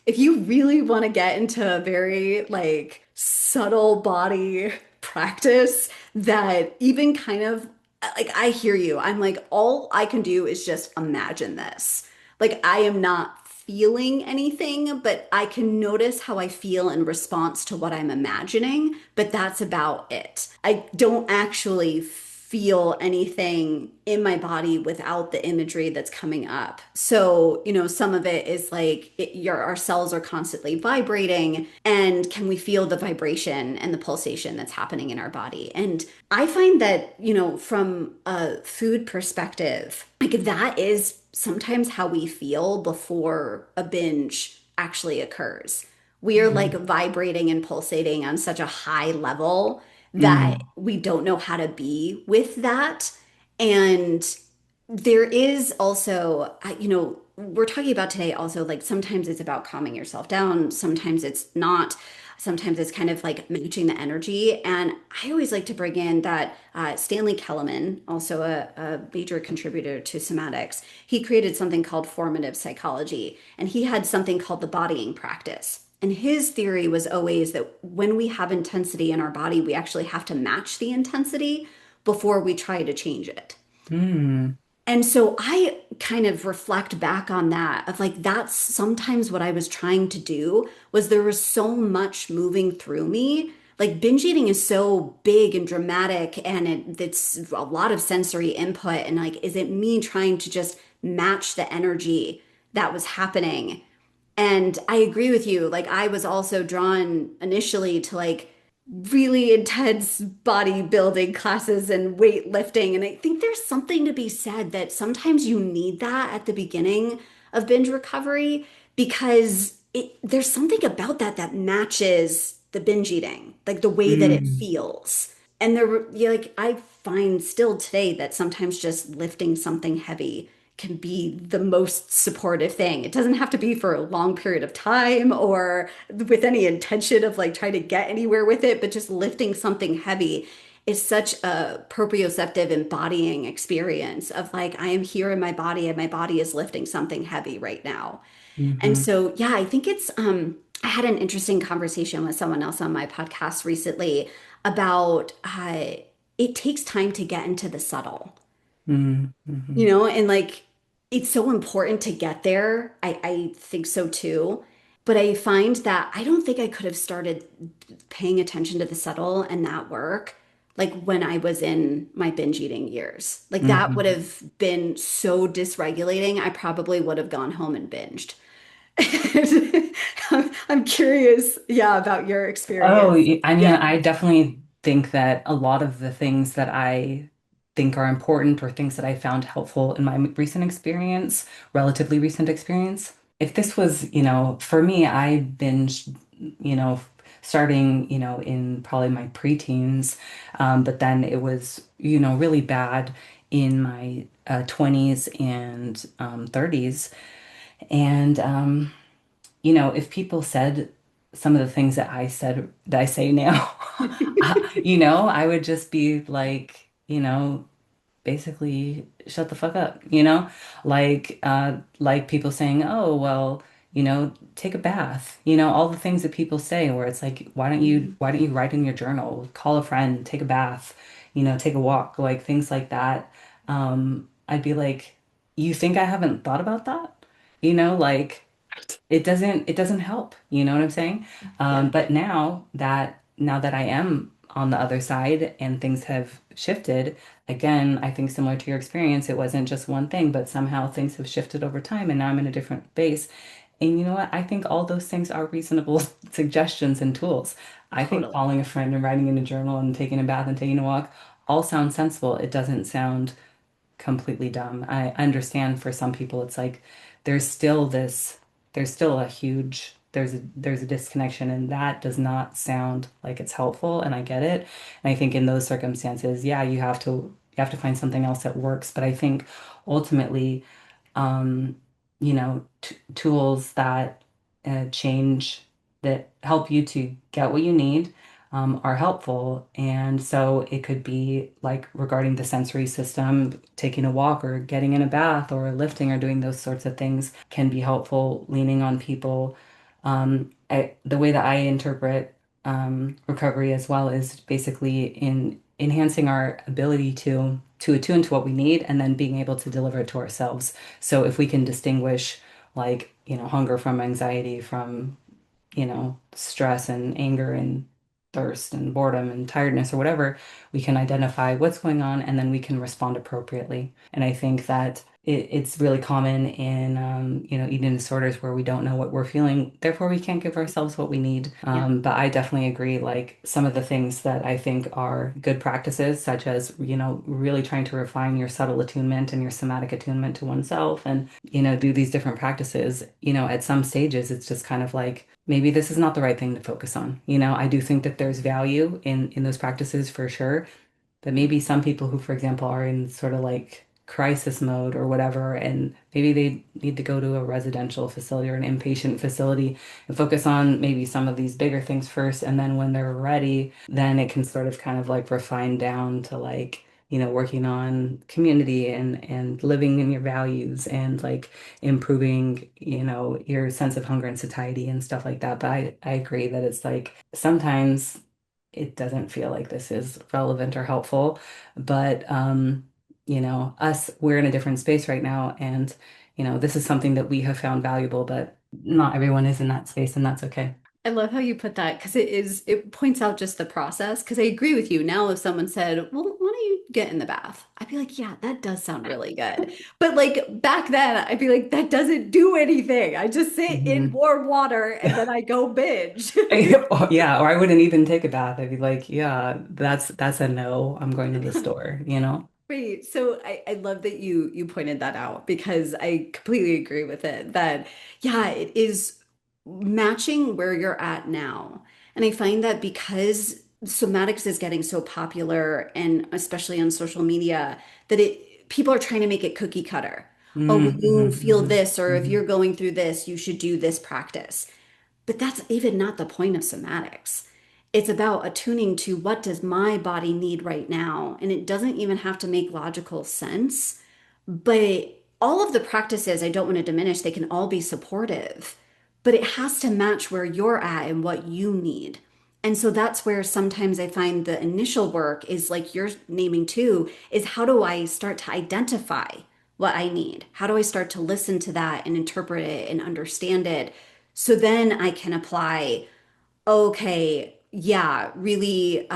if you really want to get into a very like subtle body practice that even kind of like I hear you. I'm like, all I can do is just imagine this. Like I am not feeling anything, but I can notice how I feel in response to what I'm imagining, but that's about it. I don't actually feel anything in my body without the imagery that's coming up. So, some of it is like our cells are constantly vibrating, and can we feel the vibration and the pulsation that's happening in our body? And I find that, from a food perspective, like that is sometimes how we feel before a binge actually occurs. We are like Mhm. vibrating and pulsating on such a high level that Mhm. we don't know how to be with that. And there is also, we're talking about today also, like sometimes it's about calming yourself down, sometimes it's not. Sometimes it's kind of like matching the energy. And I always like to bring in that Stanley Kellerman, also a major contributor to somatics, he created something called formative psychology, and he had something called the bodying practice. And his theory was always that when we have intensity in our body, we actually have to match the intensity before we try to change it. Mm, And so I kind of reflect back on that of like that's sometimes what I was trying to do was there was so much moving through me. Like binge eating is so big and dramatic and it's a lot of sensory input and like is it me trying to just match the energy that was happening? And I agree with you. Like I was also drawn initially to like really intense bodybuilding classes and weightlifting. And I think there's something to be said that sometimes you need that at the beginning of binge recovery because there's something about that that matches the binge eating, like the way that it mm, feels. And like I find still today that sometimes just lifting something heavy can be the most supportive thing. It doesn't have to be for a long period of time or with any intention of like trying to get anywhere with it, but just lifting something heavy is such a proprioceptive embodying experience of like I am here in my body and my body is lifting something heavy right now. And mhm, so yeah, I think it's I had an interesting conversation with someone else on my podcast recently about it takes time to get into the subtle, mm, mhm. and like it's so important to get there. I think so too. But I find that I don't think I could have started paying attention to the subtle and that work like when I was in my binge eating years. Like that would Mhm. have been so dysregulating. I probably would have gone home and binged. I'm curious, yeah, about your Oh, experience. I mean, Yeah, I definitely think that a lot of the things that I think are important or things that I found helpful in my recent experience, relatively recent experience, if this was, for me, I binged, starting, in probably my preteens, but then it was, really bad in my 20s and 30s. And, if people said some of the things that I say now, I would just be like, basically shut the fuck up, like people saying, "Oh, well, take a bath." All the things that people say where it's like, why don't you write in your journal, call a friend, take a bath, take a walk, like things like that. I'd be like, "You think I haven't thought about that?" Like it doesn't help, you know what I'm saying? yeah, But now that I am on the other side and things have shifted, again, I think similar to your experience, it wasn't just one thing, but somehow things have shifted over time and now I'm in a different base. And you know what? I think all those things are reasonable suggestions and tools. I think totally. calling a friend and writing in a journal and taking a bath and taking a walk all sound sensible. It doesn't sound completely dumb. I understand for some people it's like there's still this there's still a huge there's a disconnection and that does not sound like it's helpful and I get it. And I think in those circumstances, yeah, you have to find something else that works. But I think ultimately um, t tools that change that help you to get what you need are helpful. And so it could be like regarding the sensory system, taking a walk or getting in a bath or lifting or doing those sorts of things can be helpful, leaning on people. The way that I interpret recovery as well is basically in enhancing our ability to attune to what we need and then being able to deliver it to ourselves. So if we can distinguish like, hunger from anxiety, from, stress and anger and thirst and boredom and tiredness or whatever, we can identify what's going on and then we can respond appropriately. And I think that it's really common in, eating disorders where we don't know what we're feeling. Therefore, we can't give ourselves what we need. Yeah, But I definitely agree, like some of the things that I think are good practices, such as, really trying to refine your subtle attunement and your somatic attunement to oneself and, do these different practices. At some stages, it's just kind of like, maybe this is not the right thing to focus on. I do think that there's value in those practices for sure. But maybe some people who, for example, are in sort of like crisis mode or whatever, and maybe they need to go to a residential facility or an inpatient facility and focus on maybe some of these bigger things first. And then when they're ready, then it can sort of kind of like refine down to like, working on community and living in your values and like improving, your sense of hunger and satiety and stuff like that. But I agree that it's like sometimes it doesn't feel like this is relevant or helpful. But we're in a different space right now, and this is something that we have found valuable, but not everyone is in that space, and that's okay. I love how you put that because it points out just the process. Because I agree with you. Now, if someone said, well, why don't you get in the bath? I'd be like, yeah, that does sound really good. But like back then, I'd be like, that doesn't do anything. I just sit in Mhm. warm water and then I go binge. Oh, yeah, or I wouldn't even take a bath. I'd be like, yeah, that's a no. I'm going to the store. Wait, so I love that you pointed that out because I completely agree with it that yeah, it is matching where you're at now. And I find that because somatics is getting so popular and especially on social media that it people are trying to make it cookie cutter. Oh, when you Mm-hmm, feel hmm this or if hmm you're going through this, you should do this practice. But that's even not the point of somatics. It's about attuning to what does my body need right now. And it doesn't even have to make logical sense. But all of the practices, I don't want to diminish, they can all be supportive, but it has to match where you're at and what you need. And so that's where sometimes I find the initial work is like you're naming too, is how do I start to identify what I need? How do I start to listen to that and interpret it and understand it? So then I can apply, okay, yeah, really,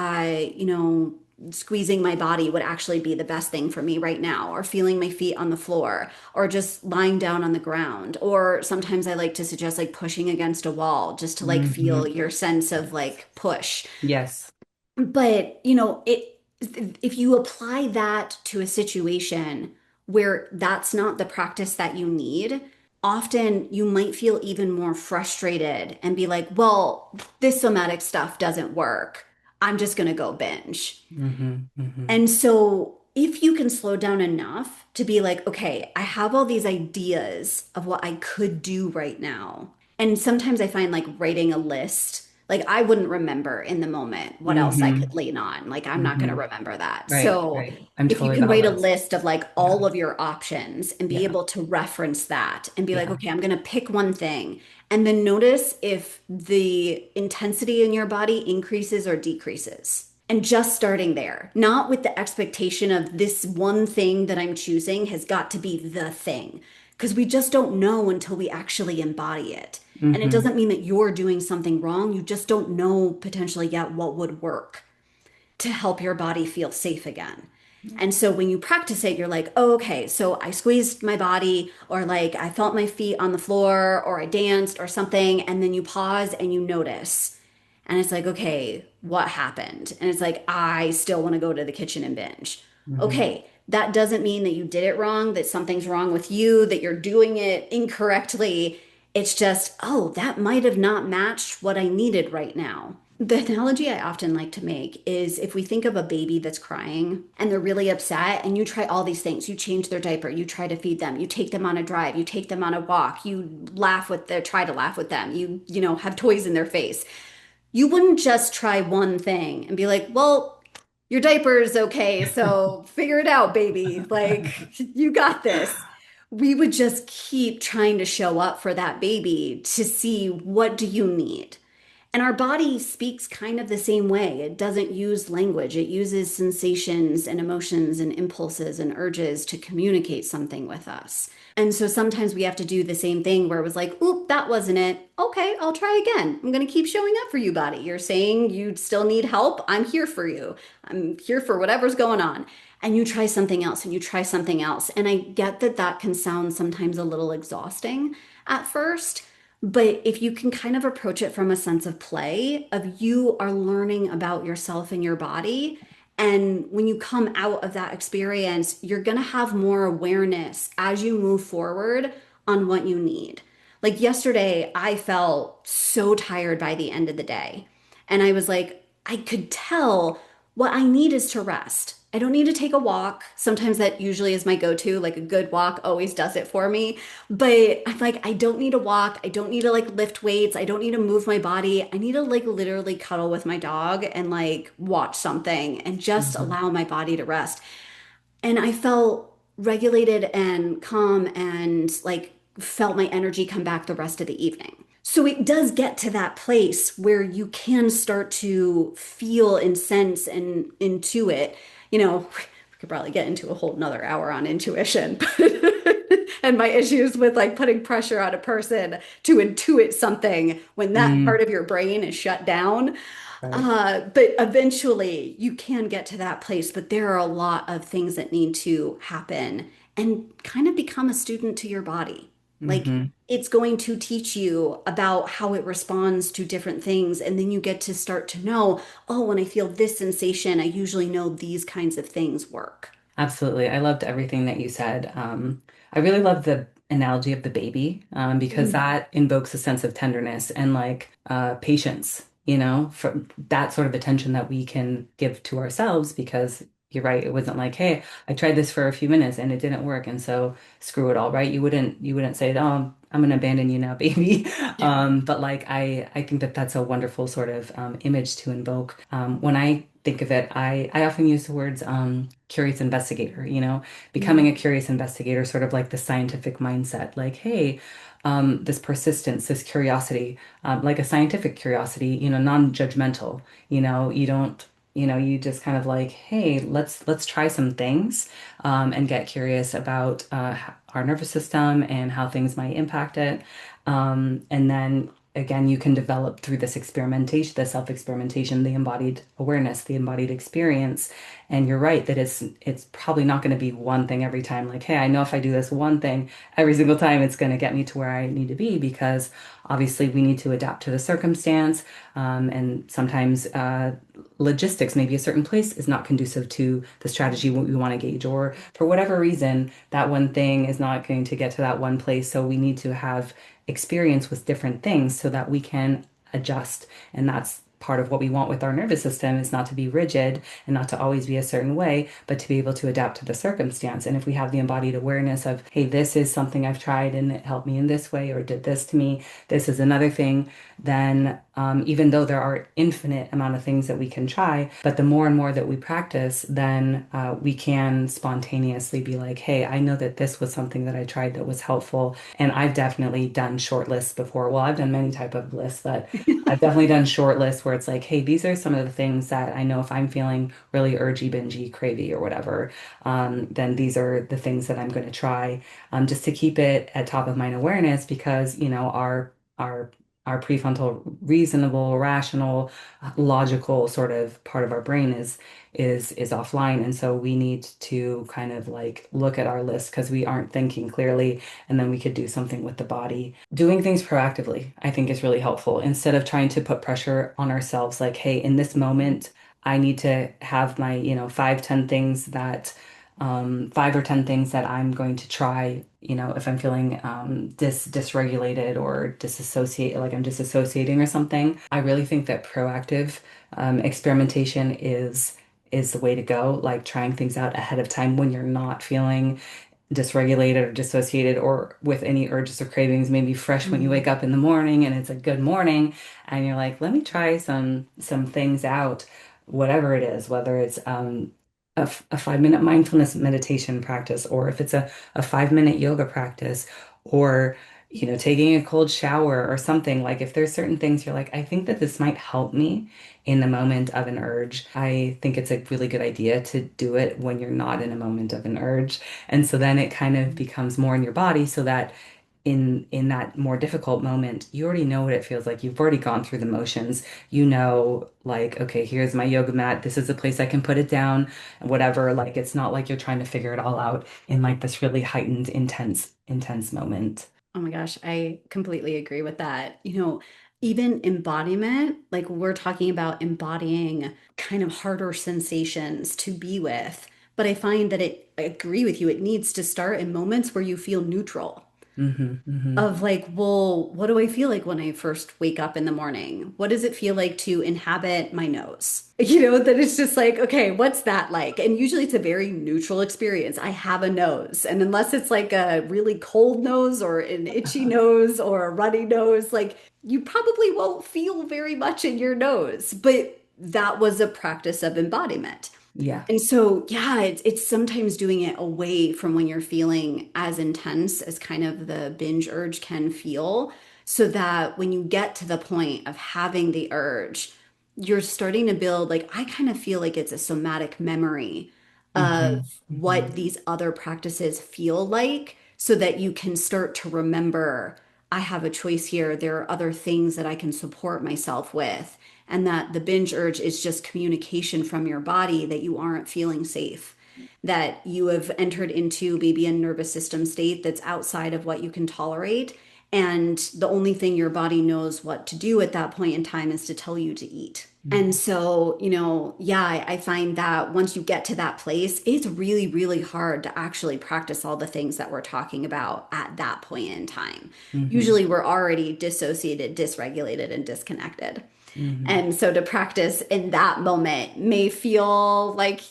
squeezing my body would actually be the best thing for me right now, or feeling my feet on the floor, or just lying down on the ground. Or sometimes I like to suggest like pushing against a wall just to like hmm feel your sense of Yes. like push. Yes. But, if you apply that to a situation where that's not the practice that you need, often you might feel even more frustrated and be like, well, this somatic stuff doesn't work. I'm just going to go binge. hmm hmm And so, if you can slow down enough to be like, okay, I have all these ideas of what I could do right now. And sometimes I find like writing a list, like I wouldn't remember in the moment what else I could hmm lean on. Like, I'm not going to hmm remember that. Right, So, right. I'm if you totally can that write a list. list of like Yeah, all of your options and be yeah, able to reference that and be like, yeah. okay, I'm going to pick one thing. And then notice if the intensity in your body increases or decreases. And just starting there, not with the expectation of this one thing that I'm choosing has got to be the thing, because we just don't know until we actually embody it. And it hmm doesn't mean that you're doing something wrong. You just don't know potentially yet what would work to help your body feel safe again. And so when you practice it, you're like, oh, okay, so I squeezed my body, or like I felt my feet on the floor, or I danced, or something. And then you pause and you notice. And it's like, okay, what happened? And it's like, I still want to go to the kitchen and binge. hmm Okay, that doesn't mean that you did it wrong, that something's wrong with you, that you're doing it incorrectly. It's just, oh, that might have not matched what I needed right now. The analogy I often like to make is if we think of a baby that's crying and they're really upset, and you try all these things, you change their diaper, you try to feed them, you take them on a drive, you take them on a walk, you laugh with them, try to laugh with them, have toys in their face. You wouldn't just try one thing and be like, well, your diaper is okay, so figure it out, baby. Like, you got this. We would just keep trying to show up for that baby to see what do you need. And our body speaks kind of the same way. It doesn't use language. It uses sensations and emotions and impulses and urges to communicate something with us. And so sometimes we have to do the same thing where it was like, oop, that wasn't it. Okay, I'll try again. I'm going to keep showing up for you, body. You're saying you still need help. I'm here for you. I'm here for whatever's going on. And you try something else and you try something else. And I get that that can sound sometimes a little exhausting at first. But if you can kind of approach it from a sense of play, of you are learning about yourself and your body. And when you come out of that experience, you're going to have more awareness as you move forward on what you need. Like yesterday, I felt so tired by the end of the day. And I was like, I could tell what I need is to rest. I don't need to take a walk. Sometimes that usually is my go-to, like a good walk always does it for me. But I'm like, I don't need to walk. I don't need to like lift weights. I don't need to move my body. I need to like literally cuddle with my dog and like watch something and just Mhm. allow my body to rest. And I felt regulated and calm and like felt my energy come back the rest of the evening. So it does get to that place where you can start to feel and sense and intuit. We could probably get into a whole nother hour on intuition, and my issues with like putting pressure on a person to intuit something when that Mm, part of your brain is shut down. right. But eventually you can get to that place, but there are a lot of things that need to happen and kind of become a student to your body. Like Hmm. it's going to teach you about how it responds to different things. And then you get to start to know, oh, when I feel this sensation, I usually know these kinds of things work. Absolutely. I loved everything that you said. I really love the analogy of the baby, because Mm. that invokes a sense of tenderness and like patience, for that sort of attention that we can give to ourselves because you're right, it wasn't like, hey, I tried this for a few minutes and it didn't work, and so screw it all, right? You wouldn't say, oh, I'm gonna abandon you now, baby. Yeah. But like I think that that's a wonderful sort of image to invoke. When I think of it, I often use the words curious investigator, becoming a Mm. curious investigator, sort of like the scientific mindset, like, hey, this persistence, this curiosity, like a scientific curiosity, non-judgmental, you don't, you just kind of like, hey, let's try some things, and get curious about our nervous system and how things might impact it. And then again, you can develop through this experimentation, the self-experimentation, the embodied awareness, the embodied experience. And you're right that it's probably not going to be one thing every time. Like, hey, I know if I do this one thing every single time, it's going to get me to where I need to be because obviously we need to adapt to the circumstance. And sometimes logistics, maybe a certain place is not conducive to the strategy we want to gauge, or for whatever reason, that one thing is not going to get to that one place. So we need to have experience with different things so that we can adjust. And that's part of what we want with our nervous system, is not to be rigid and not to always be a certain way, but to be able to adapt to the circumstance. And if we have the embodied awareness of, hey, this is something I've tried and it helped me in this way, or did this to me, this is another thing, then even though there are infinite amount of things that we can try, but the more and more that we practice, then we can spontaneously be like, hey, I know that this was something that I tried that was helpful. And I've definitely done short lists before. Well, I've done many type of lists, but I've definitely done short lists where it's like, hey, these are some of the things that I know if I'm feeling really urgy, bingey, cravey, or whatever, then these are the things that I'm going to try, just to keep it at top of mind awareness, because, our our prefrontal, reasonable, rational, logical sort of part of our brain is offline, and so we need to kind of like look at our list because we aren't thinking clearly, and then we could do something with the body. Doing things proactively, I think, is really helpful instead of trying to put pressure on ourselves, like, hey, in this moment, I need to have my, 5, 10 things that 5 or 10 things that I'm going to try, if I'm feeling dysregulated or disassociate, like I'm disassociating or something. I really think that proactive experimentation is the way to go, like trying things out ahead of time when you're not feeling dysregulated or dissociated or with any urges or cravings, maybe fresh when you Mm. wake up in the morning and it's a good morning and you're like, let me try some things out, whatever it is, whether it's a 5 minute mindfulness meditation practice, or if it's a 5 minute yoga practice, or taking a cold shower or something. Like if there's certain things you're like, I think that this might help me in the moment of an urge, I think it's a really good idea to do it when you're not in a moment of an urge. And so then it kind of becomes more in your body, so that in that more difficult moment, you already know what it feels like. You've already gone through the motions. Like, okay, here's my yoga mat. This is the place I can put it down, whatever. Like, it's not like you're trying to figure it all out in like this really heightened, intense moment. Oh my gosh, I completely agree with that. Even embodiment, like we're talking about embodying kind of harder sensations to be with. But I find that I agree with you, it needs to start in moments where you feel neutral. Hmm. Hmm. of like, well, what do I feel like when I first wake up in the morning? What does it feel like to inhabit my nose? That it's just like, okay, what's that like? And usually it's a very neutral experience. I have a nose. And unless it's like a really cold nose or an itchy nose or a runny nose, like you probably won't feel very much in your nose. But that was a practice of embodiment. Yeah. And so, yeah, it's sometimes doing it away from when you're feeling as intense as kind of the binge urge can feel, so that when you get to the point of having the urge, you're starting to build, like, I kind of feel like it's a somatic memory of Hmm. what Hmm. these other practices feel like, so that you can start to remember, I have a choice here. There are other things that I can support myself with, and that the binge urge is just communication from your body that you aren't feeling safe, that you have entered into maybe a nervous system state that's outside of what you can tolerate. And the only thing your body knows what to do at that point in time is to tell you to eat. And so, yeah, I find that once you get to that place, it's really, really hard to actually practice all the things that we're talking about at that point in time. Hmm. Usually we're already dissociated, dysregulated, and disconnected. Hmm. And so to practice in that moment may feel like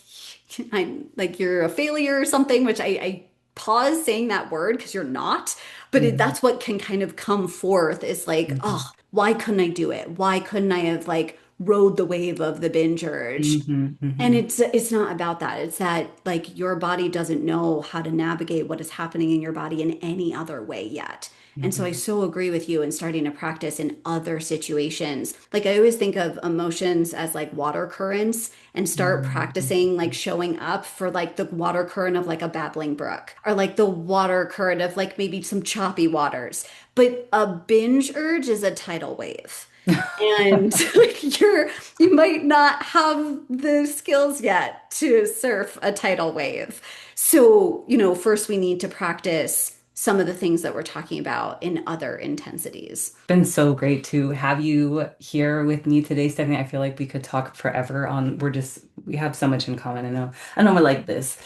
like you're a failure or something, which I pause saying that word because you're not. But Hmm. that's what can kind of come forth is like, Hmm. oh, why couldn't I do it? Why couldn't I have like rode the wave of the binge urge? Hmm. And Hmm. it's not about that. It's that like your body doesn't know how to navigate what is happening in your body in any other way yet. And so I Hmm. so agree with you in starting to practice in other situations. Like I always think of emotions as like water currents, and start Hmm. practicing like showing up for like the water current of like a babbling brook, or like the water current of like maybe some choppy waters. But a binge urge is a tidal wave. And like you might not have the skills yet to surf a tidal wave. So, first we need to practice some of the things that we're talking about in other intensities. Been so great to have you here with me today, Stephanie. I feel like we could talk forever on, we have so much in common. I know we're like this.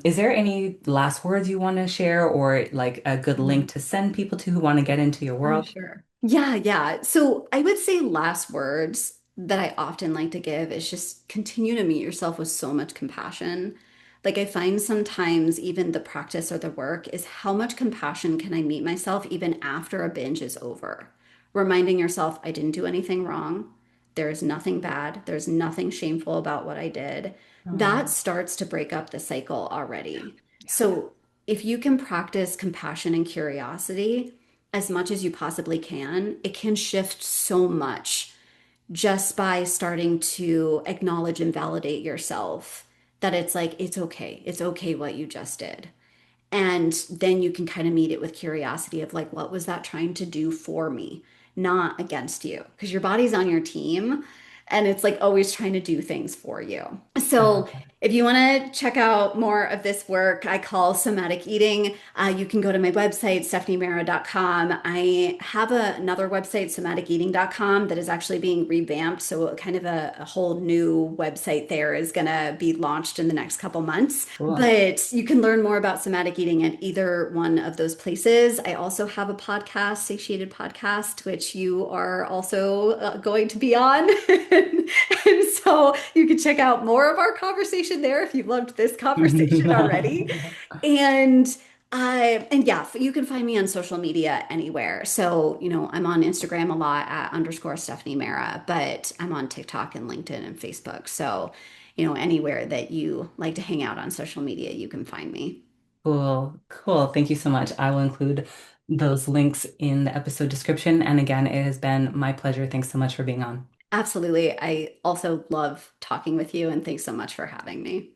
Is there any last words you want to share or like a good link to send people to who want to get into your Oh, world? sure. Yeah, yeah. So I would say last words that I often like to give is just continue to meet yourself with so much compassion. Like I find sometimes even the practice or the work is how much compassion can I meet myself even after a binge is over? Reminding yourself I didn't do anything wrong. There is nothing bad. There's nothing shameful about what I did. That Oh, starts to break up the cycle already. yeah. So if you can practice compassion and curiosity as much as you possibly can, it can shift so much just by starting to acknowledge and validate yourself, that it's like, it's okay. It's okay what you just did. And then you can kind of meet it with curiosity of like, what was that trying to do for me, not against you? Because your body's on your team and it's like always trying to do things for you. I love So that. if you want to check out more of this work, I call Somatic Eating. You can go to my website, stephaniemara.com. I have another website, somaticeating.com, that is actually being revamped. So kind of a whole new website there is going to be launched in the next couple months. Cool. But you can learn more about somatic eating at either one of those places. I also have a podcast, Satiated Podcast, which you are also going to be on. And so you can check out more of our conversation there if you loved this conversation already. And and yeah, you can find me on social media anywhere. So, I'm on Instagram a lot at _ Stephanie Mara, but I'm on TikTok and LinkedIn and Facebook. So, anywhere that you like to hang out on social media, you can find me. Cool. Cool. Thank you so much. I will include those links in the episode description. And again, it has been my pleasure. Thanks so much for being on. Absolutely. I also love talking with you, and thanks so much for having me.